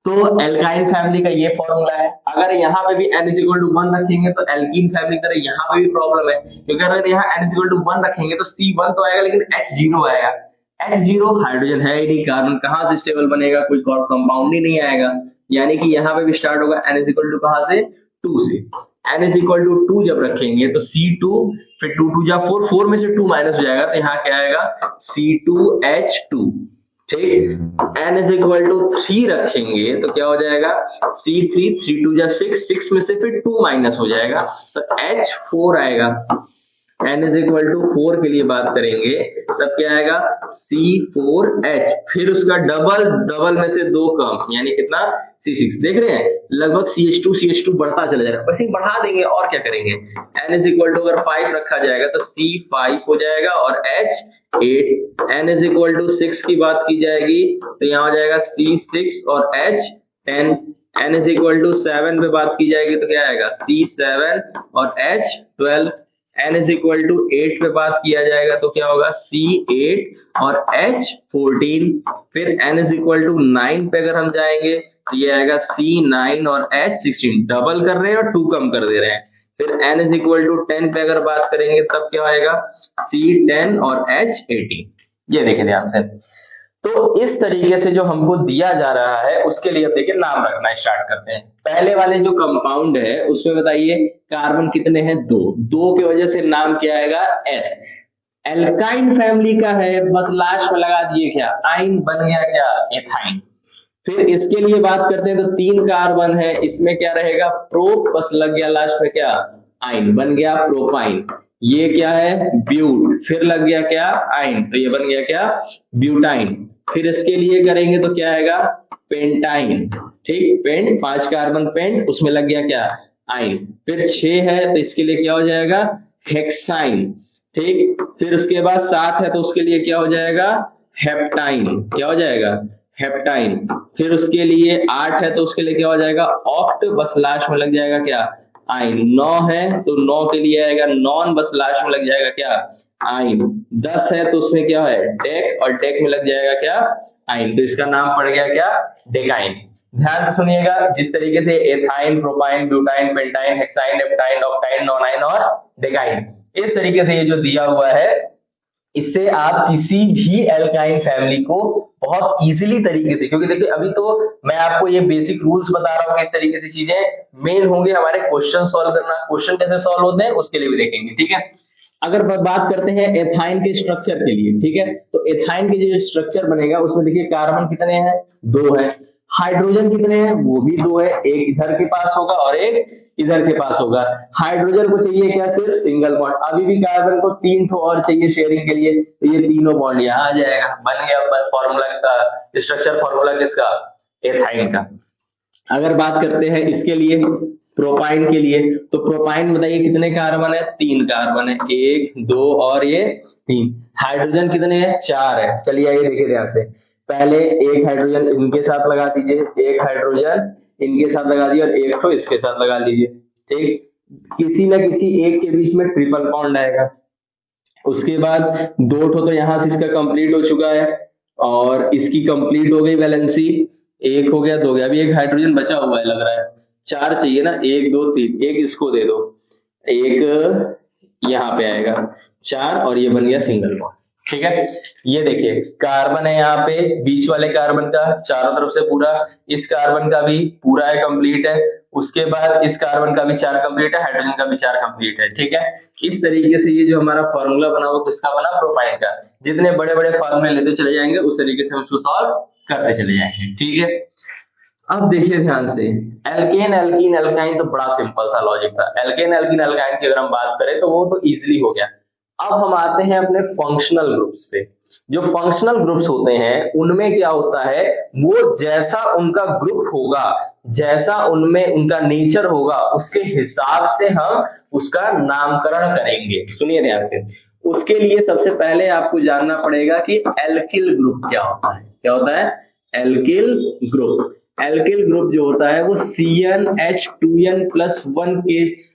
तो एल्काइन फैमिली का ये फॉर्मूला है। अगर यहाँ पे भी n=1 रखेंगे तो एल्कीन फैमिली की तरह यहाँ पे भी प्रॉब्लम है, क्योंकि अगर यहाँ n=1 रखेंगे तो C1 तो आएगा लेकिन H0 आएगा। H0 हाइड्रोजन है ही नहीं, कार्बन कहाँ से स्टेबल बनेगा, कोई कंपाउंड ही नहीं आएगा। यानी कि यहाँ पे भी स्टार्ट होगा n= कहाँ से, 2 से। n=2 जब रखेंगे तो C2, फिर 2 2 जा 4, 4 में से 2 माइनस हो जाएगा तो यहाँ क्या आएगा, C2H2, ठीक। n=3 रखेंगे तो क्या हो जाएगा, C3, 3 2 जा 6, 6 में से फिर 2 माइनस हो जाएगा तो H4 आएगा। n=4 के लिए बात करेंगे तब क्या आएगा, C4H, फिर उसका डबल, डबल में से 2 कम, यानी कितना, C6। देख रहे हैं लगभग CH2 बढ़ता चला जाएगा, बस ही बढ़ा देंगे और क्या करेंगे। n=अगर 5 रखा जाएगा तो C5 हो जाएगा और H8। n=6 की बात की जाएगी तो यहाँ हो जाएगा C6 और H10। n=7 पे बात की जाएगी तो क्या आएगा, C7 और H12। n=8 पे बात किया जाएगा तो क्या होगा, C8 और H14। फिर n=9 पे अगर हम जाएंगे तो ये आएगा C9 और H16, डबल कर रहे हैं और 2 कम कर दे रहे हैं। फिर n=10 पे अगर बात करेंगे तब क्या आएगा, C10 और H18। ये देखें ध्यान से। तो इस तरीके से जो हमको दिया जा रहा है उसके लिए अब देखिए नाम रखना स्टार्ट करते हैं। पहले वाले जो कंपाउंड है उसमें बताइए कार्बन कितने हैं, 2, 2 की वजह से नाम क्या आएगा, एस। एल्काइन फैमिली का है, बस लास्ट में लगा दिए क्या, आइन, बन गया क्या, एथाइन। फिर इसके लिए बात करते हैं तो 3 कार्बन है, इसमें क्या रहेगा, प्रोप, बस लग गया लास्ट में क्या, आइन, बन गया प्रोपाइन। ये क्या है, ब्यूट, फिर लग गया क्या, आइन, तो ये बन गया क्या, ब्यूटाइन। फिर इसके लिए करेंगे तो क्या आएगा, पेंटाइन, ठीक, पेंट, 5 कार्बन पेंट, उसमें लग गया क्या, आइन। फिर 6 है तो इसके लिए क्या हो जाएगा, हेक्साइन, ठीक। फिर उसके बाद 7 है तो उसके लिए क्या हो जाएगा, हेप्टाइन, क्या हो जाएगा, हेप्टाइन। फिर उसके लिए 8 है तो उसके लिए क्या हो जाएगा, ऑक्ट, बस लास्ट में लग जाएगा क्या, आइन। 9 है तो 9 के लिए आएगा नॉन, बस लास्ट में लग जाएगा क्या, आइन। 10 है तो उसमें क्या है, डेक, और डेक में लग जाएगा क्या, आइन। तो इसका नाम पड़ गया क्या, डेकाइन। ध्यान से सुनिएगा, जिस तरीके से ethyne, propyne, butyne, pentyne, hexyne, heptyne, octyne, nonyne और डेकाइन, इस तरीके से ये जो दिया हुआ है, इससे आप किसी भी एल्काइन फैमिली को बहुत इजीली तरीके से, क्योंकि देखिए अभी तो मैं आपको ये बेसिक रूल्स बता रहा हूँ कि इस तरीके से चीजें मेन होंगे हमारे क्वेश्चन सॉल्व करना, क्वेश्चन कैसे सॉल्व होते हैं उसके लिए भी देखेंगे, ठीक है। अगर बात करते हैं एथाइन के स्ट्रक्चर के लिए, ठीक है, तो एथाइन के जो स्ट्रक्चर बनेगा उसमें देखिए कार्बन कितने हैं, 2 है, हाइड्रोजन कितने हैं, वो भी 2 है, एक इधर के पास होगा और एक इधर के पास होगा। हाइड्रोजन को चाहिए क्या, सिर्फ सिंगल बॉन्ड, अभी भी कार्बन को 3 ठो और चाहिए शेयरिंग के लिए, तो ये तीनों बॉन्ड यहाँ आ जाएगा, बन गया फॉर्मूला का स्ट्रक्चर, फॉर्मूला किसका, एथाइन का। अगर बात करते हैं इसके लिए प्रोपाइन के लिए, तो प्रोपाइन बताइए कितने कार्बन है, 3 कार्बन है, 1 2 और ये 3। हाइड्रोजन कितने हैं, 4 है। चलिए आइए देखिए ध्यान से, पहले एक हाइड्रोजन इनके साथ लगा दीजिए, एक हाइड्रोजन इनके साथ लगा दिया और एक तो इसके साथ लगा लीजिए, ठीक। किसी न किसी एक के बीच में ट्रिपल बॉन्ड आएगा। उसके बाद 2 ठो तो यहाँ से इसका कंप्लीट हो चुका है और इसकी कंप्लीट हो गई वैलेंसी, एक हो गया, 2 हो गया, अभी एक हाइड्रोजन बचा हुआ है लग रहा है, 4 चाहिए ना, 1 2 3, एक इसको दे दो, एक यहाँ पे आएगा 4 और ये बन गया सिंगल बॉन्ड, ठीक है, ये देखिए कार्बन है यहाँ पे, बीच वाले कार्बन का चारों तरफ से पूरा, इस कार्बन का भी पूरा है, कंप्लीट है। उसके बाद इस कार्बन का भी 4 कंप्लीट है, हाइड्रोजन का भी 4 कंप्लीट है। ठीक है, इस तरीके से ये जो हमारा फॉर्मूला बना वो किसका बना, प्रोपाइन का। जितने बड़े बड़े फॉर्मूले लेते चले जाएंगे उस तरीके से हम उसको सॉल्व करते चले जाएंगे। ठीक है, अब देखिए ध्यान से, एल्केन एल्कीन एल्काइन तो बड़ा सिंपल सा लॉजिक था। एल्केन एल्कीन एल्काइन की अगर हम बात करें तो वो तो इजीली हो गया। अब हम आते हैं अपने फंक्शनल ग्रुप्स पे। जो फंक्शनल ग्रुप्स होते हैं उनमें क्या होता है, वो जैसा उनका ग्रुप होगा, जैसा उनमें उनका नेचर होगा, उसके हिसाब से हम उसका नामकरण करेंगे। सुनिए ध्यान से, उसके लिए सबसे पहले आपको जानना पड़ेगा कि एल्किल ग्रुप क्या होता है। क्या होता है एल्किल ग्रुप। एल्किल ग्रुप जो होता है वो CnH2n+1 के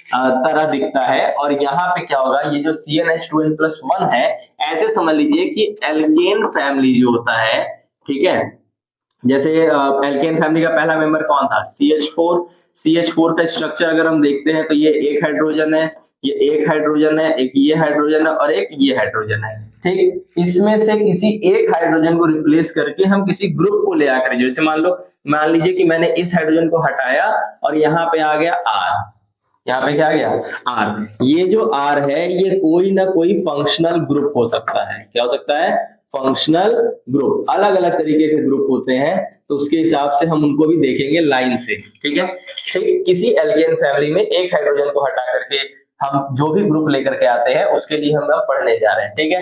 तरह दिखता है। और यहाँ पे क्या होगा, ये जो CnH2n+1 है, ऐसे समझ लीजिए कि एल्केन फैमिली जो होता है, ठीक है, जैसे एल्केन फैमिली का पहला मेंबर कौन था, CH4। CH4 का स्ट्रक्चर अगर हम देखते हैं तो ये एक हाइड्रोजन है, ये एक हाइड्रोजन है, एक ये हाइड्रोजन है और एक ये हाइड्रोजन है। ठीक, इसमें से किसी एक हाइड्रोजन को रिप्लेस करके हम किसी ग्रुप को ले आकर, जैसे मान लीजिए कि मैंने इस हाइड्रोजन को हटाया और यहाँ पे आ गया R। यहाँ पे क्या आ गया, R। ये जो R है ये कोई ना कोई फंक्शनल ग्रुप हो सकता है। क्या हो सकता है, फंक्शनल ग्रुप। अलग अलग तरीके के ग्रुप होते हैं, तो उसके हिसाब से हम उनको भी देखेंगे लाइन से। ठीक है, ठीक, किसी एल्केन फैमिली में एक हाइड्रोजन को हटा करके हम जो भी ग्रुप लेकर के आते हैं उसके लिए हम अब पढ़ने जा रहे हैं। ठीक है,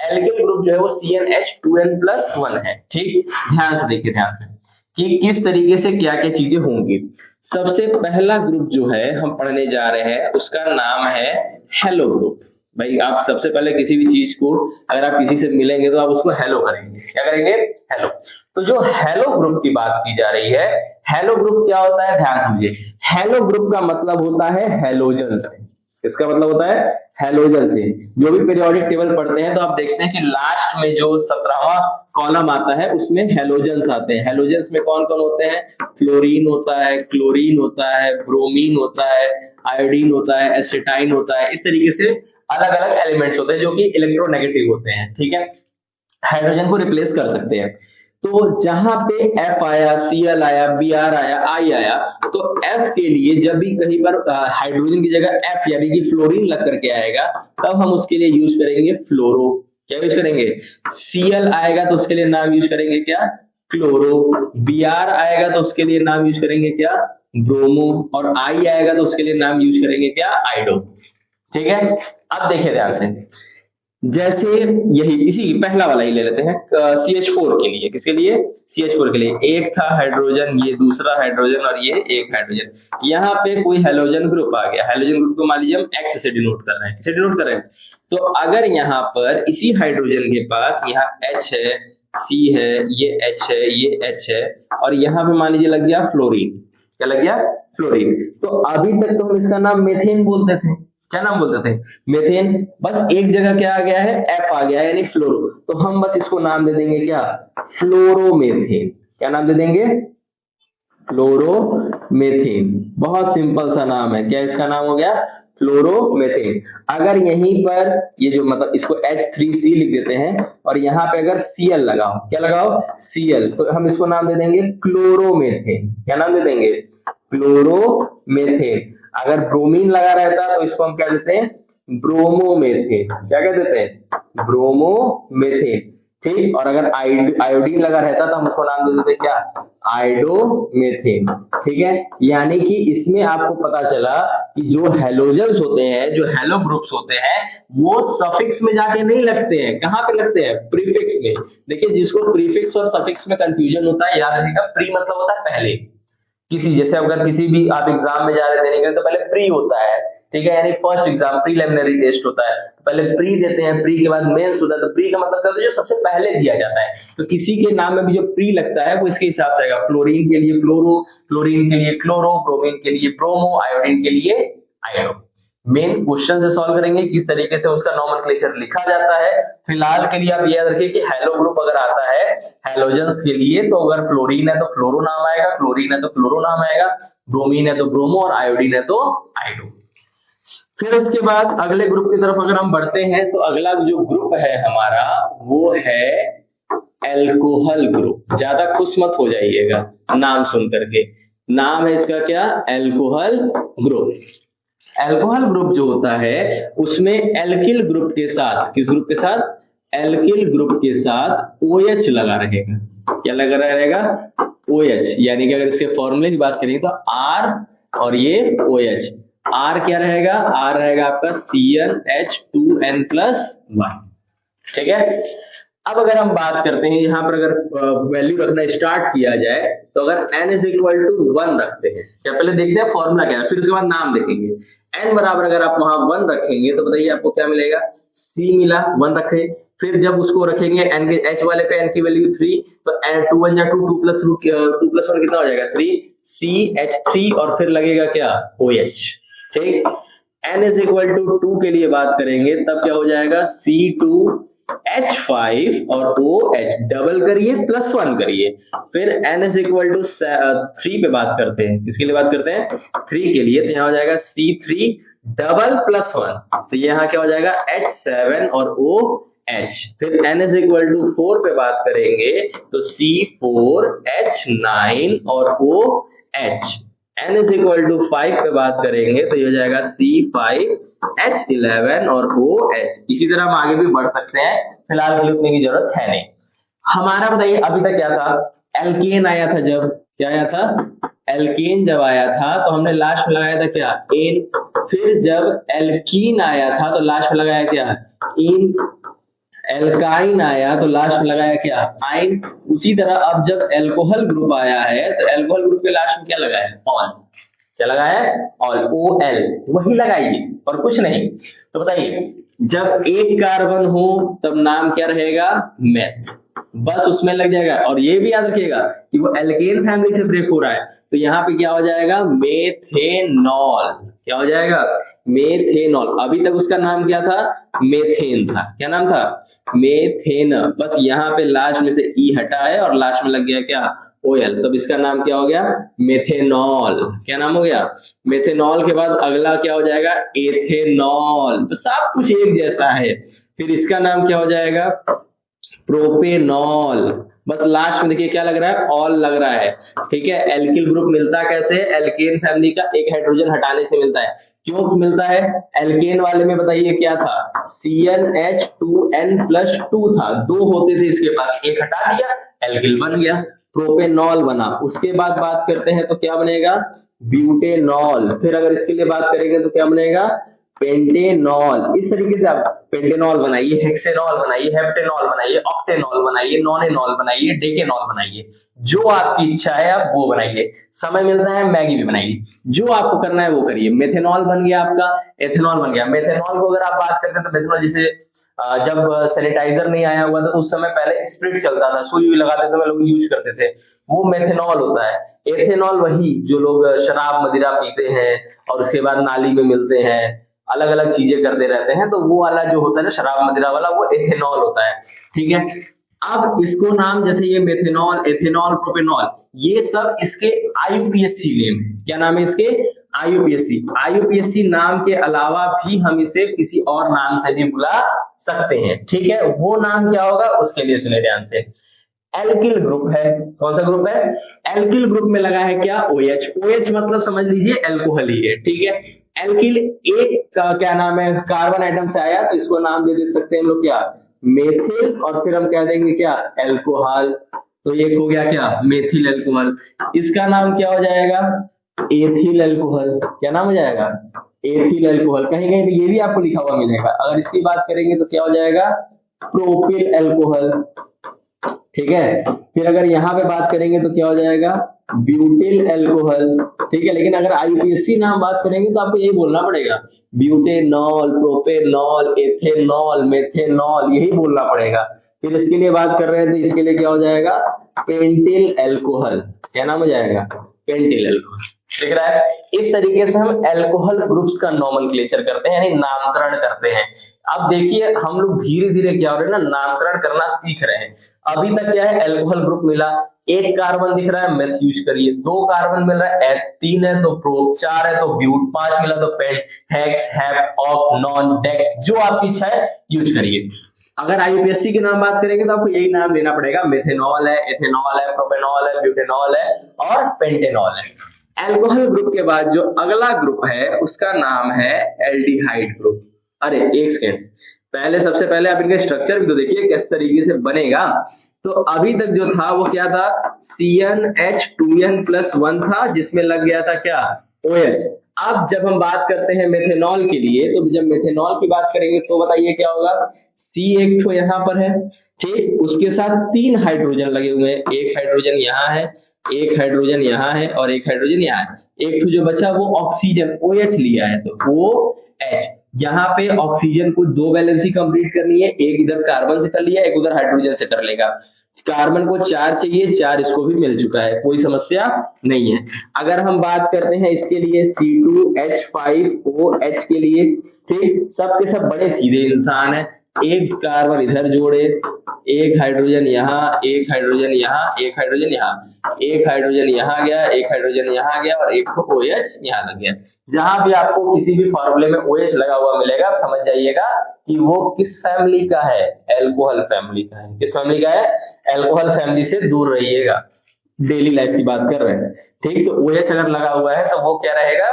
एल्किल ग्रुप जो है वो CnH2n+1 है। ठीक, ध्यान से देखिए, ध्यान से कि किस तरीके से क्या क्या चीजें होंगी। सबसे पहला ग्रुप जो है हम पढ़ने जा रहे हैं उसका नाम है हेलो ग्रुप। भाई आप सबसे पहले किसी भी चीज को अगर आप किसी से मिलेंगे तो आप उसको हेलो करेंगे। क्या करेंगे, हेलो। तो जो हेलो ग्रुप की बात की जा रही है, हेलो ग्रुप क्या होता है, ध्यान समझिए। हेलो ग्रुप का मतलब होता है हेलोजन से। इसका मतलब होता है हेलोजन से। जो भी पीरियोडिक टेबल पढ़ते हैं तो आप देखते हैं कि लास्ट में जो 17वां कॉलम आता है उसमें हेलोजन्स आते हैं। हेलोजन्स में कौन कौन होते हैं, फ्लोरीन होता है, क्लोरीन होता है, ब्रोमीन होता है, आयोडीन होता है, एसिटाइन होता है। इस तरीके से अलग अलग एलिमेंट्स होते हैं जो कि इलेक्ट्रोनेगेटिव होते हैं। ठीक है, हाइड्रोजन को रिप्लेस कर सकते हैं। तो जहां पे F आया, Cl आया, Br आया, I आया, तो F के लिए जब भी कहीं पर हाइड्रोजन की जगह F यानी कि फ्लोरीन लग करके आएगा तब हम उसके लिए यूज करेंगे फ्लोरो। क्या यूज करेंगे, Cl आएगा तो उसके लिए नाम यूज करेंगे क्या, क्लोरो। Br आएगा तो उसके लिए नाम यूज करेंगे क्या, ब्रोमो। और I आएगा तो उसके लिए नाम यूज करेंगे क्या, आइडो। ठीक है, अब देखिए ध्यान से, जैसे यही इसी पहला वाला ही ले लेते हैं CH4 के लिए। किसके लिए, CH4 के लिए एक था हाइड्रोजन, ये दूसरा हाइड्रोजन और ये एक हाइड्रोजन। यहाँ पे कोई हेलोजन ग्रुप आ गया। हेलोजन ग्रुप को मान लीजिए हम X से डिनोट कर रहे हैं। किसे डिनोट कर रहे हैं, तो अगर यहाँ पर इसी हाइड्रोजन के पास यहाँ H है, C है, ये H है, ये H है, और यहाँ पे मान लीजिए लग गया फ्लोरीन। क्या लग गया, फ्लोरीन। तो अभी तक तो हम इसका नाम मेथेन बोलते थे। क्या नाम बोलते थे, मेथेन। बस एक जगह क्या आ गया है, F आ गया है यानी फ्लोरो। तो हम बस इसको नाम दे देंगे क्या, फ्लोरोमेथेन। क्या नाम दे देंगे, फ्लोरोमेथेन। बहुत सिंपल सा नाम है। क्या इसका नाम हो गया, फ्लोरोमेथेन। अगर यहीं पर ये जो मतलब इसको H3C लिख देते हैं और यहाँ पे अगर Cl लगाओ, क्या लगाओ, Cl, तो हम इसको नाम दे देंगे क्लोरोमेथेन। क्या नाम दे देंगे, क्लोरोमेथेन। अगर ब्रोमीन लगा रहता तो इसको हम क्या देते हैं, ब्रोमोमेथेन। क्या कह देते हैं, ब्रोमोमेथेन। ठीक, और अगर आयोडीन लगा रहता तो हम उसको नाम दे देते क्या, आयोडोमेथेन। ठीक है, यानी कि इसमें आपको पता चला कि जो हेलोजन्स होते हैं, जो हेलो ग्रुप्स होते हैं, वो सफिक्स में जाके नहीं लगते हैं। कहाँ पे लगते हैं, प्रीफिक्स में। देखिए जिसको प्रीफिक्स और सफिक्स में कंफ्यूजन होता है, याद रखिएगा, प्री मतलब होता है पहले। किसी जैसे अगर किसी भी आप एग्जाम में जा रहे देने के लिए तो पहले प्री होता है। ठीक है, यानी फर्स्ट एग्जाम प्रीलिमिनरी टेस्ट होता है, पहले प्री देते हैं, प्री के बाद मेंस होता है। तो प्री का मतलब करते जो सबसे पहले दिया जाता है। तो किसी के नाम में भी जो प्री लगता है वो इसके हिसाब से आएगा। फ्लोरीन के लिए फ्लोरो, क्लोरीन के लिए क्लोरो, ब्रोमीन के लिए ब्रोमो, आयोडीन के लिए आयोडो। मेन क्वेश्चन से सॉल्व करेंगे किस तरीके से उसका नॉमेनक्लेचर लिखा जाता है। फिलहाल के लिए आप याद रखिए कि हेलो ग्रुप अगर आता है हेलोजन्स के लिए, तो अगर फ्लोरीन है तो फ्लोरो नाम आएगा, क्लोरीन है तो क्लोरो नाम आएगा, ब्रोमीन है तो ब्रोमो और आयोडीन है तो आयोडो। फिर उसके बाद अगले ग्रुप की तरफ अगर हम बढ़ते हैं तो अगला जो ग्रुप है हमारा वो है एल्कोहल ग्रुप। ज्यादा खुश मत हो जाइएगा नाम सुन करके, नाम है इसका क्या, एल्कोहल ग्रुप। एल्कोहल ग्रुप जो होता है उसमें एल्किल ग्रुप के साथ, किस ग्रुप के साथ, एल्किल ग्रुप के साथ OH लगा रहेगा। क्या लगा रहेगा, OH। यानी कि अगर इसके फॉर्मूले की बात करें तो R और ये OH। R क्या रहेगा, R रहेगा आपका CnH2n+1। ठीक है। अब अगर हम बात करते हैं यहाँ पर, अगर वैल्यू रखना स्टार्ट किया जाए तो अगर n इज इक्वल टू 1 रखते हैं, क्या पहले देखते हैं फॉर्मूला क्या है, फिर उसके बाद नाम देखेंगे। n बराबर अगर आप वहां 1 रखेंगे तो बताइए आपको क्या मिलेगा, C मिला, 1 रखे। फिर जब उसको रखेंगे n के h वाले पे n की वैल्यू 3, तो 2 1 जा 2, 2 प्लस 1 कितना हो जाएगा 3, CH3 और फिर लगेगा क्या, OH। ठीक। n इज इक्वल टू 2 के लिए बात करेंगे तब क्या हो जाएगा, C2H5 और OH डबल करिए +1 करिए। फिर n इज इक्वल टू 3 पे बात करते हैं, किसके लिए बात करते हैं, 3 के लिए। तो यहाँ हो जाएगा C3 डबल +1, तो यहाँ क्या हो जाएगा H7 और OH। फिर n इज इक्वल टू 4 पे बात करेंगे तो C4H9 और OH। n is equal to 5 पे बात करेंगे तो ये हो जाएगा C5H11 और OH। इसी तरह हम आगे भी बढ़ सकते हैं, फिलहाल के लिए उतने की जरूरत है नहीं। हमारा बताइए अभी तक क्या था, एल्केन आया था, जब क्या आया था, एल्केन जब आया था तो हमने लास्ट में लगाया था क्या, एन। फिर जब एल्कीन आया था तो लास्ट में लगाया क्या, इन। एल्काइन आया तो लास्ट में लगाया क्या, आइन। उसी तरह अब जब एल्कोहल ग्रुप आया है तो एल्कोहल ग्रुप के लास्ट में क्या लगाया है, ऑल। क्या लगाया है, ऑल, OL वही लगाइए और कुछ नहीं। तो बताइए जब एक कार्बन हो तब नाम क्या रहेगा, मेथ, बस उसमें लग जाएगा। और ये भी याद रखिएगा कि वो एल्केन फैमिली से ब्रेक हो रहा है तो यहाँ पे क्या हो जाएगा, मेथेनॉल। क्या हो जाएगा, मेथेनॉल। अभी तक उसका नाम क्या था, मेथेन था। क्या नाम था, मेथेन। बस यहाँ पे लास्ट में से ई हटा है और लास्ट में लग गया क्या, OL। तब इसका नाम क्या हो गया, मेथेनॉल। क्या नाम हो गया, मेथेनॉल। के बाद अगला क्या हो जाएगा, एथेनॉल। तो सब कुछ एक जैसा है। फिर इसका नाम क्या हो जाएगा, प्रोपेनॉल। बस लास्ट में देखिए क्या लग रहा है, ऑल लग रहा है। ठीक है। एल्किल ग्रुप मिलता कैसे, एल्केन फैमिली का एक हाइड्रोजन हटाने से मिलता है। क्यों मिलता है, एल्केन वाले में बताइए क्या था, CnH2n+2 था, 2 होते थे इसके पास, एक हटा दिया, एल्किल बन गया, प्रोपेनॉल बना। उसके बाद बात करते हैं तो क्या बनेगा, ब्यूटेनॉल। फिर अगर इसके लिए बात करेंगे तो क्या बनेगा, पेंटेनॉल। इस तरीके से आप पेंटेनॉल बनाइए, हेक्सेनॉल बनाइए, हेप्टेनॉल बनाइए, ऑक्टेनॉल बनाइए, नॉनेनॉल बनाइए, डेकेनॉल बनाइए, जो आपकी इच्छा है आप वो बनाइए। समय मिलता है मैगी भी बनाइए, जो आपको करना है वो करिए। मेथेनॉल बन गया आपका, एथेनॉल बन गया। मेथेनॉल को अगर आप बात करते हैं तो मेथेनॉल जैसे जब सैनिटाइजर नहीं आया हुआ था तो उस समय पहले स्प्रिट चलता था, सुई लगाते समय लोग यूज करते थे, वो मेथेनॉल होता है। एथेनॉल वही जो लोग शराब मदिरा पीते हैं और उसके बाद नाली में मिलते हैं, अलग अलग चीजें करते रहते हैं, तो वो वाला जो होता है ना शराब मदिरा वाला, वो एथेनॉल होता है। ठीक है। अब इसको नाम जैसे ये मेथेनॉल, एथेनॉल, प्रोपेनॉल, ये सब इसके IUPAC नेम है। क्या नाम है इसके, IUPAC। IUPAC नाम के अलावा भी हम इसे किसी और नाम से भी बुला सकते हैं। ठीक है। वो नाम क्या होगा उसके लिए सुने ध्यान से, एल्किल ग्रुप है। कौन सा ग्रुप है, एल्किल ग्रुप में लगा है क्या, OH। OH मतलब समझ लीजिए एल्कोहल ही है। ठीक है। एल्किल एक का क्या नाम है, कार्बन आइटम से आया तो इसको नाम दे सकते हैं हम लोग क्या, मेथिल, और फिर हम कह देंगे क्या, एल्कोहल। तो एक हो गया क्या, मेथिल एल्कोहल। इसका नाम क्या हो जाएगा, एथिल एल्कोहल। क्या नाम हो जाएगा, एथिल एल्कोहल। कहीं कहीं ये भी आपको लिखा हुआ मिलेगा। अगर इसकी बात करेंगे तो क्या हो जाएगा, प्रोपिल एल्कोहल। ठीक है। फिर अगर यहाँ पे बात करेंगे तो क्या हो जाएगा, ब्यूटिल एल्कोहल। ठीक है। लेकिन अगर IUPAC नाम बात करेंगे तो आपको यही बोलना पड़ेगा, ब्यूटेनॉल, प्रोपेनॉल, एथेनॉल, मेथेनॉल, यही बोलना पड़ेगा। फिर इसके लिए बात कर रहे हैं तो इसके लिए क्या हो जाएगा, पेंटिल एल्कोहल। क्या नाम हो जाएगा, पेंटिल एल्कोहल। दिख रहा है। इस तरीके से हम एल्कोहल ग्रुप्स का नोमेनक्लेचर करते हैं, यानी नामकरण करते हैं। अब देखिए हम लोग धीरे धीरे क्या हो रहे हैं ना, नामकरण करना सीख रहे हैं। अभी तक क्या है, एल्कोहल ग्रुप मिला, एक कार्बन दिख रहा है मेथ यूज करिए, दो कार्बन मिल रहा है एच, तीन है तो प्रो, चार है तो ब्यूट, पांच मिला तो पेंट, हेक्स, हेप, ऑक, नॉन, डेक, जो आपकी इच्छा है यूज करिए। अगर आईयूपीएसी के नाम बात करेंगे तो आपको यही नाम लेना पड़ेगा, मेथेनॉल है, एथेनॉल है, प्रोपेनॉल है, ब्यूटेनॉल है और पेंटेनॉल है। एल्कोहल ग्रुप के बाद जो अगला ग्रुप है उसका नाम है एल्डिहाइड ग्रुप। अरे एक सेकेंड, पहले सबसे पहले आप इनका स्ट्रक्चर भी तो देखिए किस तरीके से बनेगा। तो अभी तक जो था वो क्या था, CnH2n+1 था जिसमें लग गया था क्या, OH। अब जब हम बात करते हैं मेथेनॉल के लिए, तो जब मेथेनॉल की बात करेंगे तो बताइए क्या होगा, C एक तो यहाँ पर है, ठीक, उसके साथ तीन हाइड्रोजन लगे हुए हैं, एक हाइड्रोजन यहाँ है, एक हाइड्रोजन यहाँ है और एक हाइड्रोजन यहाँ है। एक तो जो बचा वो ऑक्सीजन OH लिया है तो OH, यहाँ पे ऑक्सीजन को दो वैलेंसी कंप्लीट करनी है, एक इधर कार्बन से कर लिया, एक उधर हाइड्रोजन से कर लेगा। कार्बन को चार चाहिए, चार इसको भी मिल चुका है, कोई समस्या नहीं है। अगर हम बात करते हैं इसके लिए C2H5OH के लिए, ठीक, सब के सब बड़े सीधे इंसान है, एक कार्बन इधर जोड़े, एक हाइड्रोजन यहाँ, एक हाइड्रोजन यहाँ, एक हाइड्रोजन यहाँ, एक हाइड्रोजन यहाँ गया, एक हाइड्रोजन यहाँ गया और एक OH यहाँ लग गया। जहां भी आपको किसी भी फॉर्मूले में OH लगा हुआ मिलेगा आप समझ जाइएगा कि वो किस फैमिली का है, एल्कोहल फैमिली का है। किस फैमिली का है, एल्कोहल फैमिली से दूर रहिएगा, डेली लाइफ की बात कर रहे हैं, ठीक। तो OH अगर लगा हुआ है तो वो क्या रहेगा,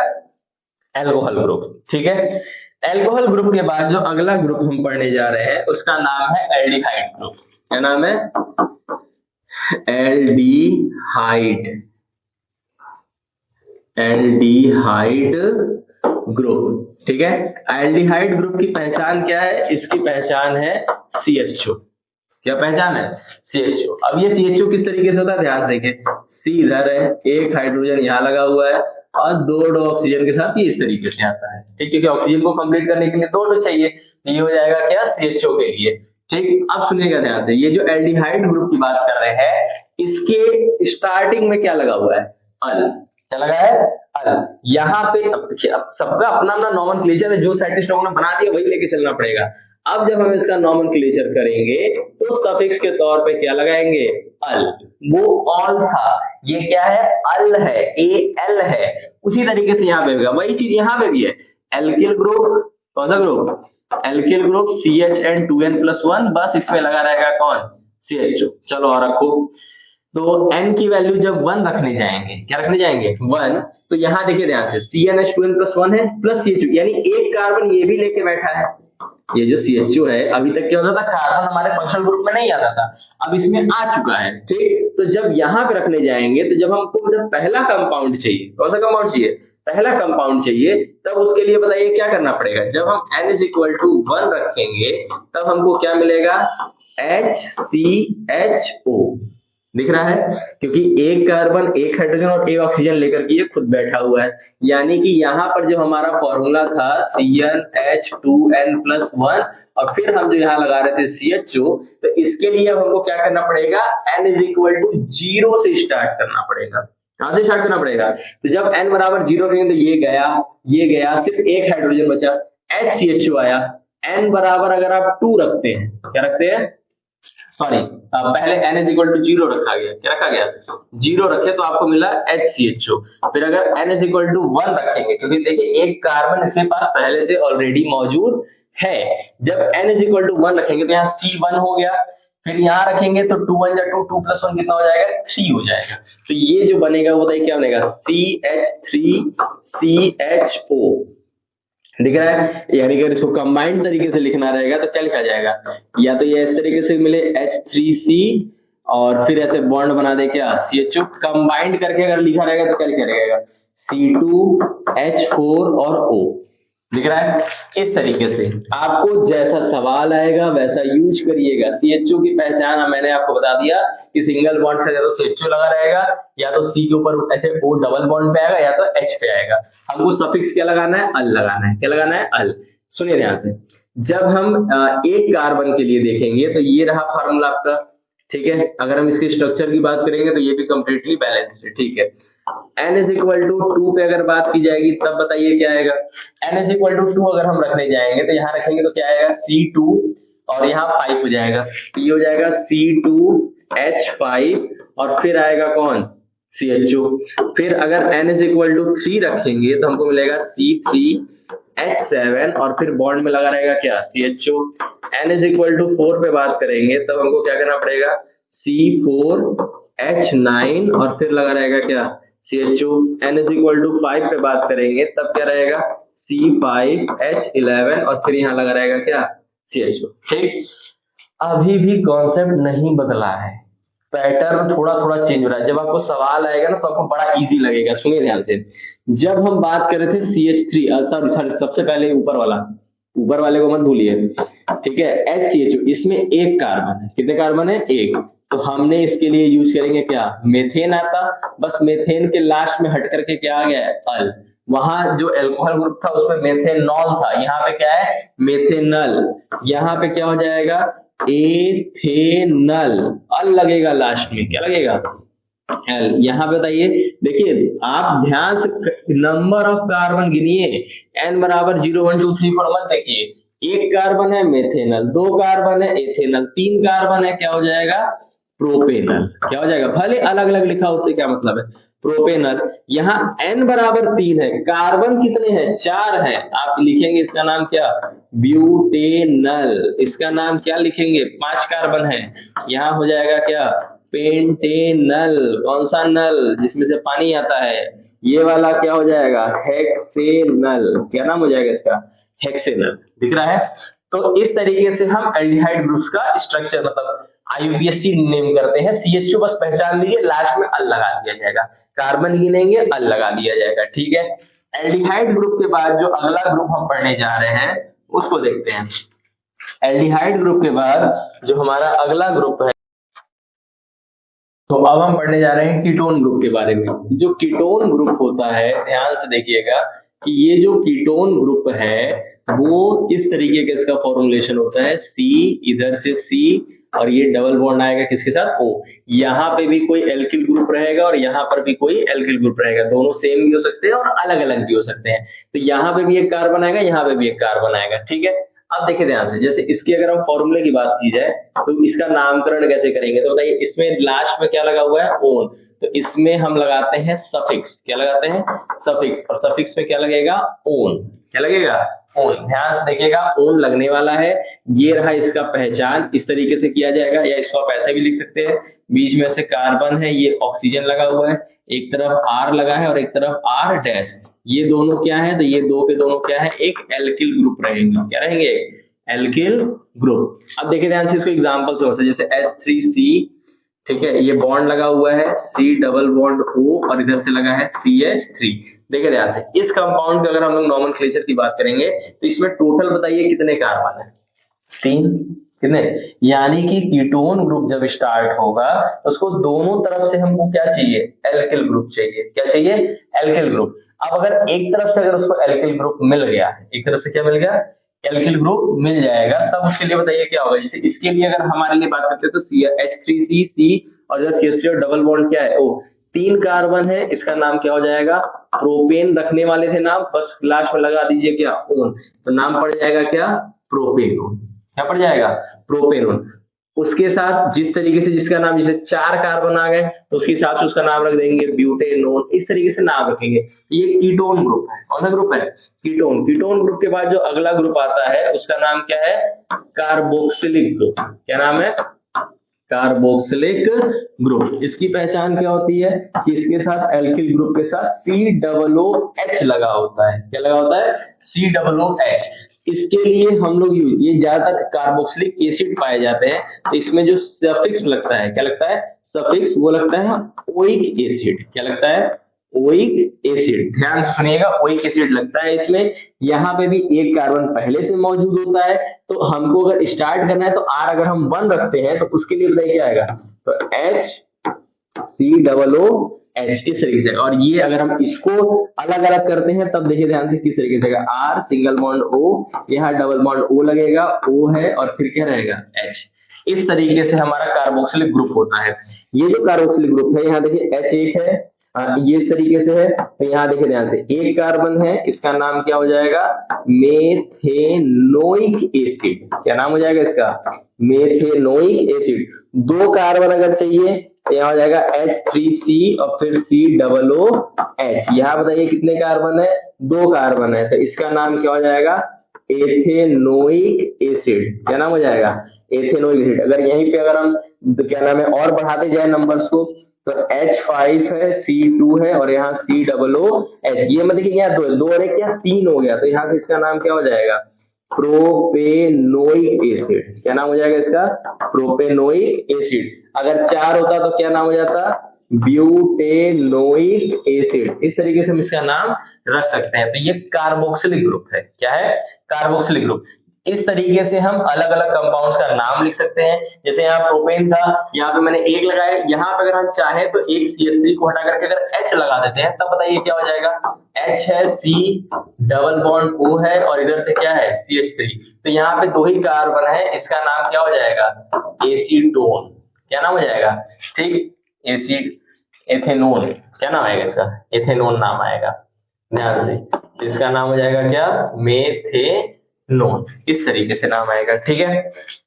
एल्कोहल ग्रुप, ठीक है। एल्कोहल ग्रुप के बाद जो अगला ग्रुप हम पढ़ने जा रहे हैं उसका नाम है एल्डिहाइड ग्रुप। क्या नाम है, एल्डिहाइड, एल्डिहाइड ग्रुप, ठीक है। एल्डिहाइड ग्रुप की पहचान क्या है, इसकी पहचान है CHO। क्या पहचान है, CHO। अब ये CHO किस तरीके से होता है ध्यान देखिए, C इधर है, एक हाइड्रोजन यहाँ लगा हुआ है और दो ऑक्सीजन के साथ ये इस तरीके से आता है, ठीक, क्योंकि ऑक्सीजन को कंप्लीट करने के लिए दो चाहिए, ये हो जाएगा क्या, CHO के लिए, ठीक। अब सुनिएगा ध्यान से, ये जो एल्डिहाइड ग्रुप की बात कर रहे हैं इसके स्टार्टिंग में क्या लगा हुआ है, अल, क्या लगा है, अल। यहाँ पे सबका अपना अपना नॉमेनक्लेचर है, जो साइंटिस्ट लोगों ने बना दिया वही लेके चलना पड़ेगा। अब जब हम इसका नॉमेनक्लेचर करेंगे तो सफिक्स के तौर पे क्या लगाएंगे, अल। वो ऑल था, ये क्या है, अल है, AL है। उसी तरीके से यहाँ पे होगा, वही चीज यहाँ पे भी है, एल्किल ग्रुप, कौन सा ग्रुप, एल्किल ग्रुप CHN2n+1, बस इसमें लगा रहेगा कौन, CHO। चलो और रखो, तो n की वैल्यू जब 1 रखने जाएंगे, क्या रखने जाएंगे, 1, तो यहाँ देखिए ध्यान से CnH2n+1 है प्लस CHO, यानी एक कार्बन ये भी लेके बैठा है। ये जो CHO है, अभी तक क्या होता था, कार्बन हमारे फंक्शनल ग्रुप में नहीं आता था, अब इसमें आ चुका है, ठीक। तो जब यहाँ पे रखने जाएंगे तो जब हमको जब पहला कंपाउंड चाहिए, कौन सा कंपाउंड चाहिए, पहला कंपाउंड चाहिए, तब उसके लिए बताइए क्या करना पड़ेगा, जब हम n=1 रखेंगे तब हमको क्या मिलेगा, HCHO, दिख रहा है, क्योंकि एक कार्बन, एक हाइड्रोजन और एक ऑक्सीजन लेकर के ये खुद बैठा हुआ है। यानी कि यहाँ पर जो हमारा फॉर्मूला था CnH2n+1 और फिर हम जो यहाँ लगा रहे थे CHO, तो इसके लिए अब हमको क्या करना पड़ेगा, n=0 से स्टार्ट करना पड़ेगा। कहां से स्टार्ट करना पड़ेगा, तो जब n बराबर 0 रहेंगे तो ये गया, सिर्फ एक हाइड्रोजन बचा, HCHO आया। n बराबर अगर आप 2 रखते हैं, क्या रखते हैं, सॉरी, पहले n=0 रखा गया, क्या रखा गया, 0 रखे तो आपको मिला HCHO। फिर अगर n=1 रखेंगे, क्योंकि देखिए एक कार्बन इसके पास पहले से ऑलरेडी मौजूद है, जब n=1 रखेंगे तो यहाँ C1 हो गया, फिर यहाँ रखेंगे तो 2 1 2, 2 + 1 कितना हो जाएगा, 3 हो जाएगा। तो ये जो बनेगा वो बताइए क्या बनेगा, CH3CHO, दिख रहा है। यानी अगर इसको कंबाइंड तरीके से लिखना रहेगा तो क्या लिखा जाएगा, या तो ये इस तरीके से मिले H3C और फिर ऐसे बॉन्ड बना दे क्या, CHO, कंबाइंड करके अगर लिखा रहेगा तो क्या लिखा रहेगा, C2H4 और O, दिख रहा है। इस तरीके से आपको जैसा सवाल आएगा वैसा यूज करिएगा। CHO की पहचान मैंने आपको बता दिया कि सिंगल बॉन्ड से या तो CHO लगा रहेगा, या तो C के ऊपर ऐसे O डबल बॉन्ड पे आएगा, या तो H पे आएगा। हमको सफिक्स क्या लगाना है, अल लगाना है। क्या लगाना है, अल। सुनिए ध्यान से, जब हम एक कार्बन के लिए देखेंगे तो ये रहा फार्मूला आपका, ठीक है। अगर हम इसके स्ट्रक्चर की बात करेंगे तो ये भी कंप्लीटली बैलेंस्ड है, ठीक है। n इज इक्वल टू 2 पे अगर बात की जाएगी तब बताइए क्या आएगा। n इज इक्वल टू 2 अगर हम रखने जाएंगे तो यहाँ रखेंगे तो क्या आएगा C2 और यहाँ 5 हो जाएगा, तो ये हो जाएगा C2H5 और फिर आएगा कौन CHO। फिर अगर n इज इक्वल टू 3 रखेंगे तो हमको मिलेगा C3H7 और फिर बॉन्ड में लगा रहेगा क्या CHO। n is equal to 4 पे बात करेंगे तब हमको क्या करना पड़ेगा C4H9 और फिर लगा रहेगा क्या CHO। n is equal to 5 पे बात करेंगे तब क्या रहेगा C5H11 और फिर यहाँ लगा रहेगा क्या CHO। ठीक, अभी भी कॉन्सेप्ट नहीं बदला है, पैटर्न थोड़ा थोड़ा चेंज हो रहा है। जब आपको सवाल आएगा ना तो आपको बड़ा इजी लगेगा। सुनिए ध्यान से, जब हम बात कर रहे थे CH3 सबसे पहले ऊपर वाले को मत भूलिए, ठीक है। HCHO इसमें एक कार्बन है, कितने कार्बन है एक, तो हमने इसके लिए यूज करेंगे क्या मेथेन आता, बस मेथेन के लास्ट में हट करके क्या आ गया है अल। वहां जो एल्कोहल ग्रुप था उसमें मेथेनॉल था, यहाँ पे क्या है मेथेनल, यहाँ पे क्या हो जाएगा एथेनल, अल लगेगा लास्ट में, क्या लगेगा एल। यहाँ पे बताइए, देखिए आप ध्यान से नंबर ऑफ कार्बन गिनिए, n बराबर 0 1 2 3 4 मत देखिए, एक कार्बन है मेथेनल, दो कार्बन है एथेनल, तीन कार्बन है क्या हो जाएगा प्रोपेनल, क्या हो जाएगा, भले अलग अलग लिखा उससे क्या मतलब है प्रोपेनल। यहाँ n बराबर 3 है, कार्बन कितने हैं 4 है, आप लिखेंगे इसका नाम क्या ब्यूटेनल, इसका नाम क्या लिखेंगे 5 कार्बन है, यहाँ हो जाएगा क्या पेंटेनल, कौन सा नल जिसमें से पानी आता है, ये वाला क्या हो जाएगा हेक्सेनल, क्या नाम हो जाएगा इसका हेक्सेनल, दिख रहा है। तो इस तरीके से हम एल्डिहाइड ग्रुप्स का स्ट्रक्चर मतलब आईयूपीएसी नेम करते हैं। सीएचओ बस पहचान लीजिए, लास्ट में अल लगा दिया जाएगा, कार्बन गिनेंगे अल लगा दिया जाएगा, ठीक है। एल्डिहाइड ग्रुप के बाद जो अगला ग्रुप हम पढ़ने जा रहे हैं उसको देखते हैं। एल्डिहाइड ग्रुप के बाद जो हमारा अगला ग्रुप है, तो अब हम पढ़ने जा रहे हैं कीटोन ग्रुप के बारे में। जो कीटोन ग्रुप होता है, ध्यान से देखिएगा कि ये जो कीटोन ग्रुप है वो इस तरीके का इसका फॉर्मुलेशन होता है, C इधर से C और ये डबल बॉन्ड आएगा किसके साथ O, यहाँ पे भी कोई एल्किल ग्रुप रहेगा और यहाँ पर भी कोई एल्किल ग्रुप रहेगा, दोनों सेम भी हो सकते हैं और अलग अलग भी हो सकते हैं। तो यहाँ पे भी एक कार्बन आएगा, यहाँ पे भी एक कार्बन आएगा, ठीक है। अब देखिए ध्यान से, जैसे इसकी अगर हम फॉर्मूले की बात की जाए तो इसका नामकरण कैसे करेंगे, तो बताइए इसमें लास्ट में क्या लगा हुआ है ओन, तो इसमें हम लगाते हैं सफिक्स, क्या लगाते हैं सफिक्स, और सफिक्स में क्या लगेगा ओन, क्या लगेगा ओन। ध्यान से देखिएगा ओन लगने वाला है, ये रहा इसका पहचान, इस तरीके से किया जाएगा, या इसको आप ऐसे भी लिख सकते हैं, बीच में से कार्बन है, ये ऑक्सीजन लगा हुआ है, एक तरफ R लगा है और एक तरफ R डैश, ये दोनों क्या है, तो ये दो के दोनों क्या है एक एल्किल ग्रुप रहेंगे, क्या रहेंगे एल्किल ग्रुप। अब देखिए ध्यान से इसको एग्जांपल से, जैसे H3C, ठीक है, ये बॉन्ड लगा हुआ है C डबल बॉन्ड O और इधर से लगा है CH3। देखिए ध्यान से, इस कंपाउंड की अगर हम लोग नॉमेनक्लेचर की बात करेंगे तो इसमें टोटल बताइए कितने कार्बन है 3, कितने, यानी कि कीटोन ग्रुप जब स्टार्ट होगा तो उसको दोनों तरफ से हमको क्या चाहिए एल्किल ग्रुप चाहिए, क्या चाहिए एल्किल ग्रुप। अब अगर एक तरफ से अगर उसको एल्किल ग्रुप मिल गया, एक तरफ से क्या मिल गया एल्किल ग्रुप मिल जाएगा, तब उसके लिए बताइए क्या होगा। जैसे इसके लिए अगर हमारे लिए बात करते हैं तो H3C और इधर CH3 और डबल बॉन्ड क्या है O, 3 कार्बन है, इसका नाम क्या हो जाएगा प्रोपेन, रखने वाले थे नाम, बस लास्ट में लगा दीजिए क्या ओन, तो नाम पड़ जाएगा क्या प्रोपेनोन, क्या पड़ जाएगा प्रोपेनोन। उसके साथ जिस तरीके से जिसका नाम, जैसे 4 कार्बन आ गए तो उसके हिसाब से उसका नाम रख देंगे ब्यूटेनोन, इस तरीके से नाम रखेंगे। ये कीटोन ग्रुप है, कौन सा ग्रुप है कीटोन। कीटोन ग्रुप के बाद जो अगला ग्रुप आता है उसका नाम क्या है कार्बोक्सिलिक ग्रुप, क्या नाम है कार्बोक्सिलिक ग्रुप। इसकी पहचान क्या होती है कि इसके साथ एल्किल ग्रुप के साथ COOH लगा होता है, क्या लगा होता है COOH। इसके लिए हम लोग ये ज्यादातर कार्बोक्सिलिक एसिड पाए जाते हैं, तो इसमें जो सफिक्स लगता है, क्या लगता है सफिक्स, वो लगता है ओइक एसिड, क्या लगता है ओइक एसिड। ध्यान से सुनिएगा, ओइक एसिड लगता है इसमें, यहाँ पे भी एक कार्बन पहले से मौजूद होता है, तो हमको अगर स्टार्ट करना है तो R अगर हम 1 रखते हैं तो उसके लिए बताइए क्या आएगा, तो HCOOH इस तरीके से। और ये अगर हम इसको अलग अलग करते हैं तब देखिए ध्यान से किस तरीके से R सिंगल बॉन्ड O, यहाँ डबल बॉन्ड O लगेगा, O है और फिर क्या रहेगा H। इस तरीके से हमारा कार्बोक्सिलिक ग्रुप होता है। ये जो कार्बोक्सिलिक ग्रुप है, यहाँ देखिए H1 है ये इस तरीके से है। तो यहाँ देखिए ध्यान से, एक कार्बन है, इसका नाम क्या हो जाएगा, मेथेनोइक एसिड। क्या नाम हो जाएगा इसका, मेथेनोइक एसिड। दो कार्बन अगर चाहिए तो यहाँ हो जाएगा H3C और फिर COOH। यहाँ बताइए कितने कार्बन है, दो कार्बन है, तो इसका नाम क्या हो जाएगा, एथेनोइक एसिड। क्या नाम हो जाएगा, एथेनोइक एसिड। अगर यहीं पे अगर हम क्या नाम है और बढ़ाते जाए नंबर्स को, तो H5 है, C2 है और यहाँ COOH। ये मतलब कि यहाँ दो और एक क्या तीन हो गया, तो यहाँ से इसका नाम क्या हो जाएगा, प्रोपेनोइक एसिड। क्या नाम हो जाएगा इसका, प्रोपेनोइक एसिड। अगर चार होता तो क्या नाम हो जाता, ब्यूटेनोइक एसिड। इस तरीके से हम इसका नाम रख सकते हैं। तो ये कार्बोक्सिलिक ग्रुप है। क्या है, कार्बोक्सिलिक ग्रुप। इस तरीके से हम अलग अलग कंपाउंड्स का नाम लिख सकते हैं। जैसे यहाँ प्रोपेन था, यहाँ पे मैंने एक लगाया, यहाँ पे अगर हम चाहें तो एक CH3 को हटा करके अगर H लगा देते हैं, तब बताइए क्या हो जाएगा, H है, C डबल बॉन्ड O है और इधर से क्या है, CH3। तो यहाँ पे दो ही कार्बन है, इसका नाम क्या हो जाएगा, एसीटोन। क्या नाम हो जाएगा, ठीक, एसिड एथेनोन। क्या नाम आएगा इसका, एथेनोन नाम आएगा। ध्यान से, इसका नाम हो जाएगा क्या, मेथेनोन। इस तरीके से नाम आएगा। ठीक है,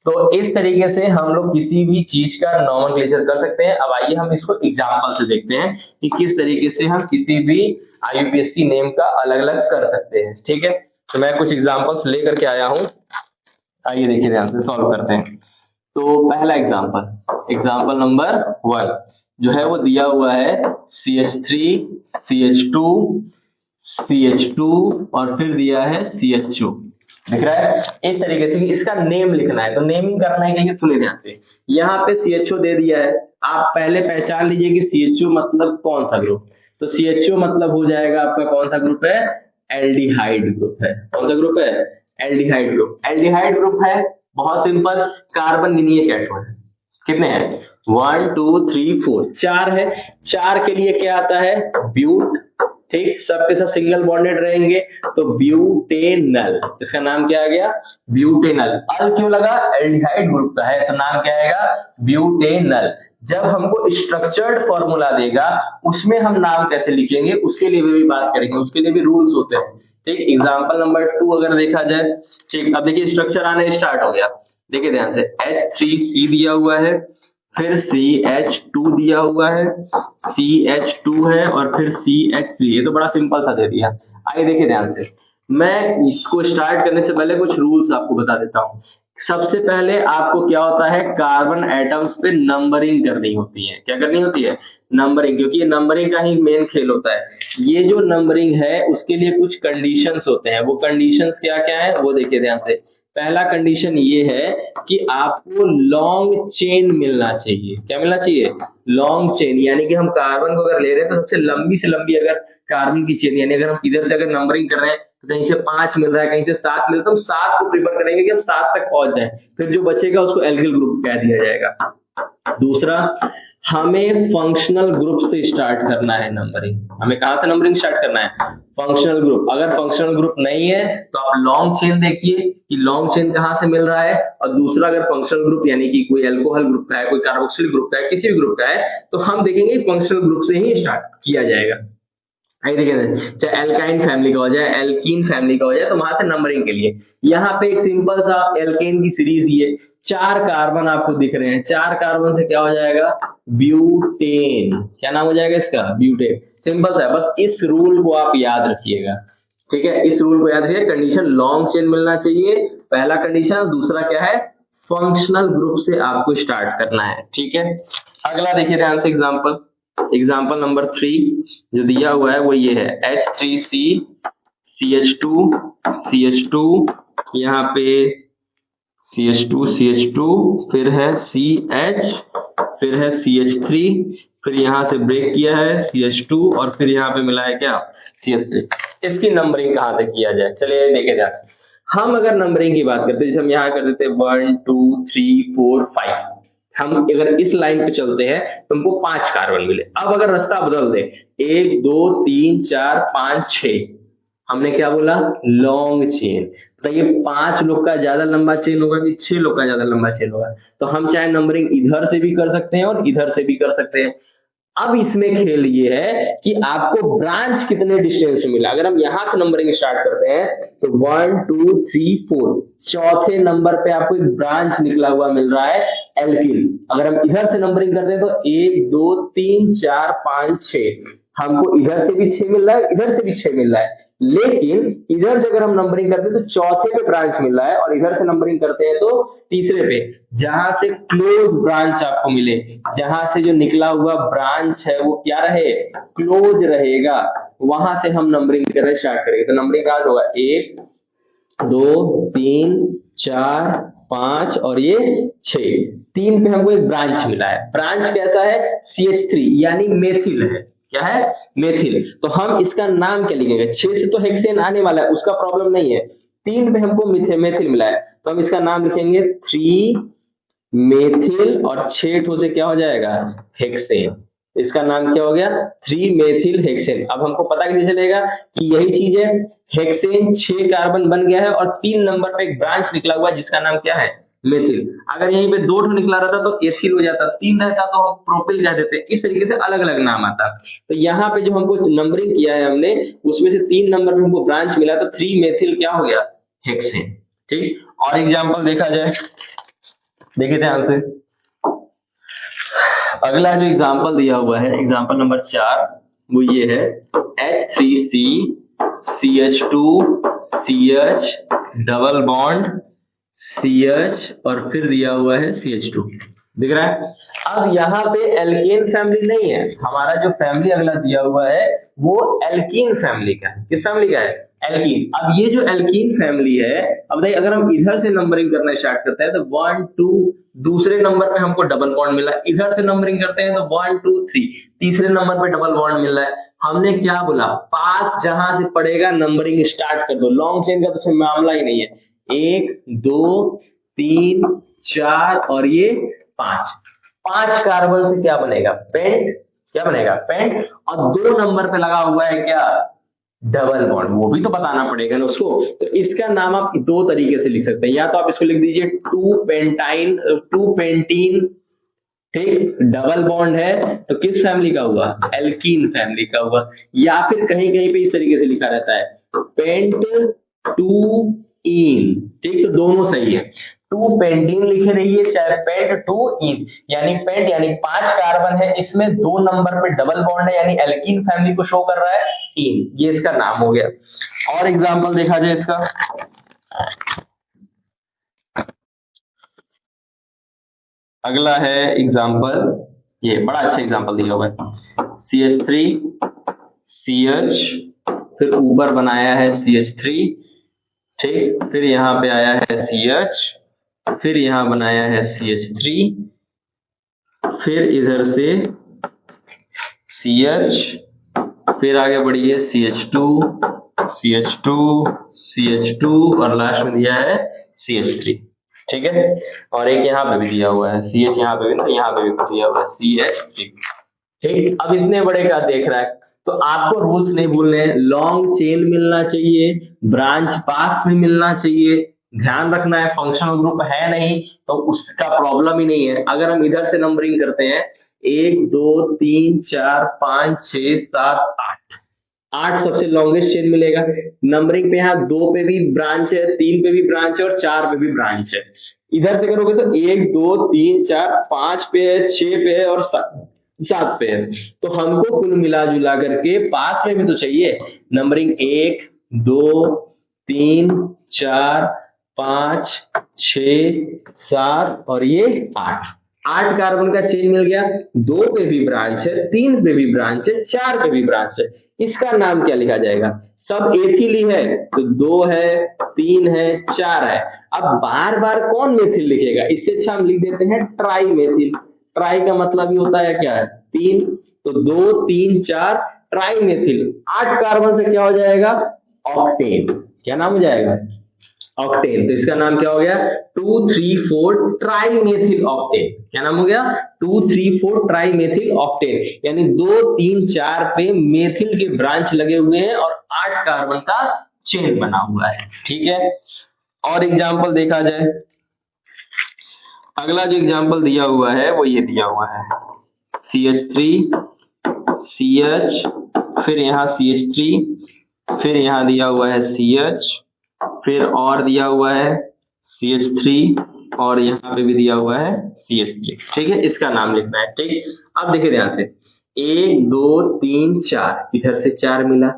तो इस तरीके से हम लोग किसी भी चीज का नॉमेनक्लेचर कर सकते हैं। अब आइए हम इसको एग्जांपल से देखते हैं कि किस तरीके से हम किसी भी IUPAC नेम का अलग अलग कर सकते हैं। ठीक है, तो मैं कुछ एग्जांपल्स लेकर के आया हूं, आइए देखिए ध्यान से सॉल्व करते हैं। तो पहला एग्जांपल, एग्जांपल नंबर 1 जो है वो दिया हुआ है CH3 CH2 CH2 और फिर दिया है CHO। दिख रहा है, इस तरीके से इसका नेम लिखना है। तो नेमिंग करना है कि सुनिए ध्यान से, यहाँ पे CHO दे दिया है, आप पहले पहचान लीजिए कि CHO मतलब कौन सा ग्रुप। तो CHO मतलब हो जाएगा आपका कौन सा ग्रुप है, एल्डिहाइड ग्रुप है। कौन सा ग्रुप है, एल्डिहाइड ग्रुप। एल्डिहाइड ग्रुप है, बहुत सिंपल, कार्बन गिनिए क्या है, कितने हैं, 1 2 3 4, चार है। चार के लिए क्या आता है, ब्यूट। ठीक, सब के सब सिंगल बॉन्डेड रहेंगे, तो ब्यूटेनल। इसका नाम क्या आ गया, ब्यूटेनल। अल क्यों लगा, एल्डिहाइड ग्रुप का है, तो नाम क्या आएगा, ब्यूटेनल। जब हमको स्ट्रक्चर्ड फॉर्मूला देगा, उसमें हम नाम कैसे लिखेंगे, उसके लिए भी बात करेंगे, उसके लिए भी रूल्स होते हैं। ठीक, एग्जाम्पल नंबर 2 अगर देखा जाए, ठीक, अब देखिए स्ट्रक्चर आने स्टार्ट हो गया। देखिए ध्यान से, H3C दिया हुआ है, फिर CH2 दिया हुआ है, CH2 है और फिर CH3। ये तो बड़ा सिंपल सा दे दिया। आइए देखिए ध्यान से, मैं इसको स्टार्ट करने से पहले कुछ रूल्स आपको बता देता हूँ। सबसे पहले आपको क्या होता है, कार्बन एटम्स पे नंबरिंग करनी होती है। क्या करनी होती है, नंबरिंग, क्योंकि ये नंबरिंग का ही मेन खेल होता है। ये जो नंबरिंग है उसके लिए कुछ कंडीशंस होते हैं। वो कंडीशंस क्या क्या है वो देखिए ध्यान से। पहला कंडीशन ये है कि आपको लॉन्ग चेन मिलना चाहिए। क्या मिलना चाहिए, लॉन्ग चेन। यानी कि हम कार्बन को अगर ले रहे हैं तो सबसे लंबी से लंबी अगर कार्बन की चेन, यानी अगर हम इधर से अगर नंबरिंग कर रहे हैं तो कहीं से 5 मिल रहा है, कहीं से 7 मिल रहा है, तो हम 7 को प्रीफर करेंगे कि हम 7 तक पहुंच जाए। फिर जो बचेगा उसको एल्किल ग्रुप कह दिया जाएगा। दूसरा, हमें फंक्शनल ग्रुप से स्टार्ट करना है नंबरिंग। हमें कहां से नंबरिंग स्टार्ट करना है, फंक्शनल ग्रुप। अगर फंक्शनल ग्रुप नहीं है तो आप लॉन्ग चेन देखिए कि लॉन्ग चेन कहां से मिल रहा है। और दूसरा, अगर फंक्शनल ग्रुप यानी कि कोई अल्कोहल ग्रुप का है, कोई कार्बोक्सिल ग्रुप का है, किसी भी ग्रुप का है, तो हम देखेंगे फंक्शनल ग्रुप से ही स्टार्ट किया जाएगा। आइए देखिए, चाहे एल्काइन फैमिली का हो जाए, एल्कीन फैमिली का हो जाए, तो वहां से नंबरिंग के लिए यहाँ पे एक सिंपल सा एल्केन की सीरीज दिए, 4 कार्बन आपको दिख रहे हैं। 4 कार्बन से क्या हो जाएगा, ब्यूटेन। क्या नाम हो जाएगा इसका, ब्यूटेन। सिंपल सा है, बस इस रूल को आप याद रखिएगा। ठीक है, इस रूल को याद रखिए। कंडीशन लॉन्ग चेन मिलना चाहिए, पहला कंडीशन। दूसरा क्या है, फंक्शनल ग्रुप से आपको स्टार्ट करना है। ठीक है, अगला देखिए ध्यान से एग्जाम्पल, एग्जाम्पल नंबर 3 जो दिया हुआ है वो ये है, H3C CH2 CH2, यहाँ पे CH2 फिर है CH, फिर है CH3, फिर यहाँ से ब्रेक किया है CH2 और फिर यहाँ पे मिला है क्या, CH3। इसकी नंबरिंग कहाँ से किया जाए, चलिए देखे जाए। हम अगर नंबरिंग की बात करते हैं, जैसे हम यहाँ कर देते हैं 1 2 3 4 5, हम अगर इस लाइन पे चलते हैं तो हमको 5 कार्बन मिले। अब अगर रास्ता बदल दे, 1 2 3 4 5 6, हमने क्या बोला, लॉन्ग चेन। तो ये 5 लोग का ज्यादा लंबा चेन होगा कि 6 लोग का ज्यादा लंबा चेन होगा। तो हम चाहे नंबरिंग इधर से भी कर सकते हैं और इधर से भी कर सकते हैं। अब इसमें खेल ये है कि आपको ब्रांच कितने डिस्टेंस में मिला। अगर हम यहां से नंबरिंग स्टार्ट करते हैं तो 1 2 3 4, चौथे नंबर पे आपको एक ब्रांच निकला हुआ मिल रहा है एल्किन। अगर हम इधर से नंबरिंग करते हैं तो 1 2 3 4 5 6, हमको इधर से भी 6 मिल रहा है, इधर से भी 6 मिल रहा है, लेकिन इधर से अगर हम नंबरिंग करते हैं तो चौथे पे ब्रांच मिल रहा है, और इधर से नंबरिंग करते हैं तो तीसरे पे। जहां से क्लोज ब्रांच आपको मिले, जहां से जो निकला हुआ ब्रांच है वो क्या रहे, क्लोज रहेगा, वहां से हम नंबरिंग करना स्टार्ट करेंगे। तो नंबरिंग कहां से होगा, 1 2 3 4 5 और ये 6, 3 पे हमको एक ब्रांच मिला है। ब्रांच कैसा है, CH3 यानी मेथिल है। क्या है, मेथिल। तो हम इसका नाम क्या लिखेंगे, 6 से तो हेक्सेन आने वाला है, उसका प्रॉब्लम नहीं है। 3 पे हमको मेथिल मिला है तो हम इसका नाम लिखेंगे 3 मेथिल, और 6 ठो से क्या हो जाएगा, हेक्सेन। इसका नाम क्या हो गया, 3 मेथिल हेक्सेन। अब हमको पता कैसे चलेगा कि यही चीज है, हेक्सेन 6 कार्बन बन गया है और 3 नंबर पे एक ब्रांच निकला हुआ है जिसका नाम क्या है, मेथिल। अगर यहीं पे 2 ठो निकला रहता तो एथिल हो जाता, 3 रहता तो हम प्रोपिल कह देते। इस तरीके से अलग अलग नाम आता। तो यहाँ पे जो हमको नंबरिंग किया है हमने, उसमें से 3 नंबर पे हमको ब्रांच मिला तो 3 मेथिल क्या हो गया, हेक्सेन। ठीक, और एग्जाम्पल देखा जाए, देखिए ध्यान से। अगला जो एग्जाम्पल दिया हुआ है, एग्जाम्पल नंबर 4, वो ये है H3C CH2 CH double bond CH और फिर दिया हुआ है CH2, दिख रहा है। अब यहाँ पे एल्केन फैमिली नहीं है, हमारा जो फैमिली अगला दिया हुआ है वो एल्कीन फैमिली का है। किस फैमिली का है, एल्कीन। अब ये जो एल्कीन फैमिली है, अब देखिए अगर हम इधर से नंबरिंग करना स्टार्ट करते हैं तो 1 2, दूसरे नंबर पे हमको डबल बॉन्ड मिला, इधर से नंबरिंग करते हैं तो 1 2 3, तीसरे नंबर पे डबल बॉन्ड मिल रहा है। हमने क्या बोला, पास जहां से पड़ेगा नंबरिंग स्टार्ट कर दो, लॉन्ग चेन का तो इसमें मामला ही नहीं है। 1 2 3 4 और ये 5, 5 कार्बन से क्या बनेगा, पेंट। क्या बनेगा, पेंट। और 2 नंबर पे लगा हुआ है क्या, डबल बॉन्ड, वो भी तो बताना पड़ेगा ना उसको। तो इसका नाम आप 2 तरीके से लिख सकते हैं, या तो आप इसको लिख दीजिए 2 पेंटाइन 2 पेंटीन, ठीक, डबल बॉन्ड है तो किस फैमिली का हुआ, एल्कीन फैमिली का हुआ। या फिर कहीं कहीं पे इस तरीके से लिखा रहता है पेंट 2 इन, ठीक, तो दोनों सही है। 2 पेंटीन लिखे रहिए चाहे पेंट 2 इन, यानी पेंट यानी 5 कार्बन है, इसमें 2 नंबर पे डबल बॉन्ड है यानी एल्कीन फैमिली को शो कर रहा है, इन, ये इसका नाम हो गया। और एग्जांपल देखा जाए इसका, अगला है एग्जांपल, ये बड़ा अच्छा एग्जांपल दिया हुआ है, CH3 CH, फिर ऊपर बनाया है CH3, ठीक, फिर यहाँ पे आया है CH, फिर यहाँ बनाया है CH3, फिर इधर से CH, फिर आगे बढ़िए CH2 CH2 CH2 और लास्ट में दिया है CH3, ठीक है। और एक यहाँ पे भी दिया हुआ है CH, यहाँ पे भी ना, यहाँ पे भी दिया हुआ है CH3, ठीक। अब इतने बड़े का देख रहा है तो आपको रूल्स नहीं भूलने, लॉन्ग चेन मिलना चाहिए, ब्रांच पास में मिलना चाहिए, ध्यान रखना है फंक्शनल ग्रुप है नहीं तो उसका प्रॉब्लम ही नहीं है। अगर हम इधर से नंबरिंग करते हैं 1 2 3 4 5 6 7 8, 8 सबसे लॉन्गेस्ट चेन मिलेगा। नंबरिंग पे यहाँ 2 पे भी ब्रांच है, 3 पे भी ब्रांच है और 4 पे भी ब्रांच है। इधर से करोगे तो 1 2 3 4 5 पे है, 6 पे है और 7 पे है। तो हमको कुल मिला जुला करके पास में भी तो चाहिए। नंबरिंग 1 2 3 4 5 6 7 और ये 8, 8 कार्बन का चेन मिल गया। 2 पे भी ब्रांच है, 3 पे भी ब्रांच है, 4 पे भी ब्रांच है। इसका नाम क्या लिखा जाएगा, सब एथिल ही है तो 2 है 3 है 4 है। अब बार बार कौन मेथिल लिखेगा, इससे अच्छा हम लिख देते हैं ट्राई मेथिल। ट्राई का मतलब ही होता है क्या है, 3, तो 2 3 4 ट्राई मेथिल। 8 कार्बन से क्या हो जाएगा, ऑक्टेन। क्या नाम हो जाएगा, ऑक्टेन। तो इसका नाम क्या हो गया, 2 3 4 ट्राई मेथिल ऑक्टेन। क्या नाम हो गया, 2 3 4 ट्राई मेथिल ऑक्टेन, यानी 2 3 4 पे मेथिल के ब्रांच लगे हुए हैं और 8 कार्बन का चेन बना हुआ है, ठीक है। और एग्जाम्पल देखा जाए, अगला जो एग्जाम्पल दिया हुआ है वो ये दिया हुआ है CH3 CH, फिर यहाँ CH3, फिर यहाँ दिया हुआ है CH, फिर और दिया हुआ है CH3 और यहाँ पे भी दिया हुआ है CH3। ठीक है, इसका नाम लिखना है। ठीक, अब देखिए ध्यान से, 1 2 3 4, इधर से 4 मिला,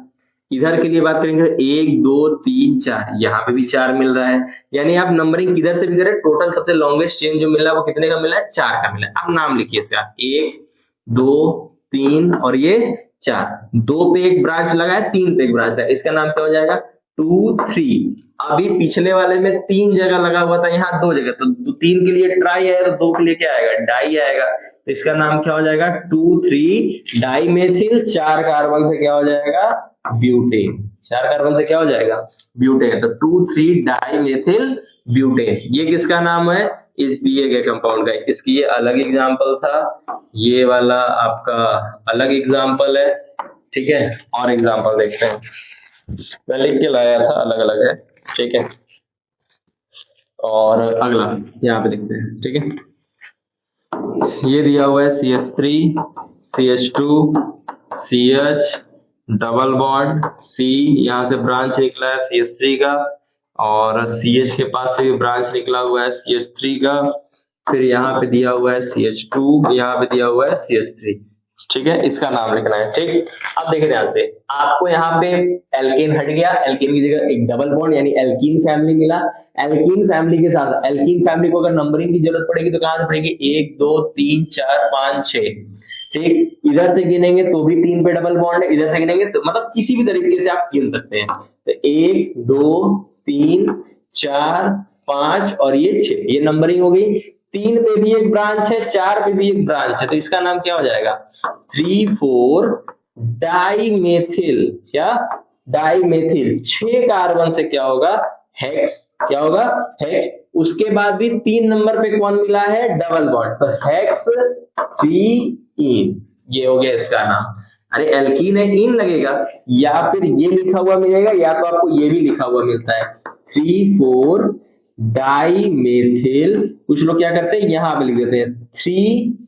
इधर के लिए बात करेंगे 1 2 3 4, यहाँ पे भी 4 मिल रहा है, यानी आप नंबरिंग किधर से भी करें, टोटल सबसे लॉन्गेस्ट चेन जो मिला है वो कितने का मिला है, 4 का मिला है। अब नाम लिखिए इसका, 1 2 3 और ये 4, 2 पे एक ब्रांच लगा है, 3 पे एक ब्रांच है, इसका नाम क्या हो जाएगा, 2 3। अभी पिछले वाले में 3 जगह लगा हुआ था, यहाँ 2 जगह, तो 3 के लिए ट्राई है, तो 2 के लिए क्या आएगा, डाई आएगा, तो इसका नाम क्या हो जाएगा, 2 3 डाई मेथिल, 4 कार्बन से क्या हो जाएगा, ब्यूटेन। 4 कार्बन से क्या हो जाएगा, ब्यूटेन। तो 2 3 डाई मेथिल ब्यूटेन, ये किसका नाम है, इस दिए गए कंपाउंड का। इसकी ये अलग एग्जांपल था, ये वाला आपका अलग एग्जांपल है। ठीक है, और एग्जांपल देखते हैं, मैं लिख के लाया था, अलग अलग है। ठीक है, और अगला यहाँ पे देखते हैं। ठीक है, ये दिया हुआ है CH3 CH2 CH double bond C, यहाँ से ब्रांच निकला है CH3 का, और CH के पास से भी ब्रांच निकला हुआ है CH3 का, फिर यहाँ पे दिया हुआ है CH2, यहाँ पे दिया हुआ है CH3। ठीक है, इसका नाम लिखना है। ठीक, अब देखिए ध्यान से, आपको यहाँ पे एल्केन हट गया, एल्केन की जगह एक डबल बॉन्ड यानी एल्कीन फैमिली मिला। एल्कीन फैमिली के साथ एल्कीन फैमिली को अगर नंबरिंग की जरूरत पड़ेगी तो कहां से पड़ेगी, 1 2 3 4 5 6। ठीक, इधर से गिनेंगे तो भी 3 पे डबल बॉन्ड है, इधर से गिनेंगे तो मतलब किसी भी तरीके से आप गिन सकते हैं। तो 1 2 3 4 5 और ये 6, ये नंबरिंग हो गई। 3 पे भी एक ब्रांच है, 4 पे भी एक ब्रांच है, तो इसका नाम क्या हो जाएगा, 3 4 डाईमेथिल, क्या डाईमेथिल, 6 कार्बन से क्या होगा, हेक्स, क्या होगा, हेक्स। उसके बाद भी 3 नंबर पे कौन मिला है, डबल बॉन्ड, तो हेक्स 3 ये हो गया इसका नाम। अरे एल्कीन है, इन लगेगा, या फिर ये लिखा हुआ मिलेगा, या तो आपको ये भी लिखा हुआ मिलता है, 3 4 डाईमेथिल। कुछ लोग क्या करते हैं, यहाँ पे लिख देते हैं 3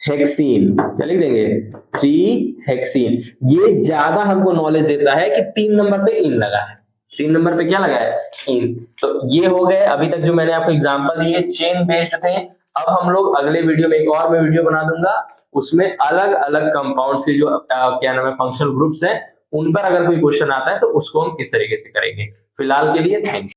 हेक्सीन, क्या लिख देंगे, 3 हेक्सीन। ये ज्यादा हमको नॉलेज देता है कि 3 नंबर पे इन लगा है, 3 नंबर पे क्या लगा है, इन। तो ये हो गए अभी तक जो मैंने आपको एग्जांपल दिए, चेन बेस्ड थे। अब हम लोग अगले वीडियो में, एक और मैं वीडियो बना दूंगा, उसमें अलग अलग कंपाउंड्स के जो क्या नाम है, फंक्शनल ग्रुप्स हैं, उन पर अगर कोई क्वेश्चन आता है तो उसको हम किस तरीके से करेंगे। फिलहाल के लिए थैंक यू।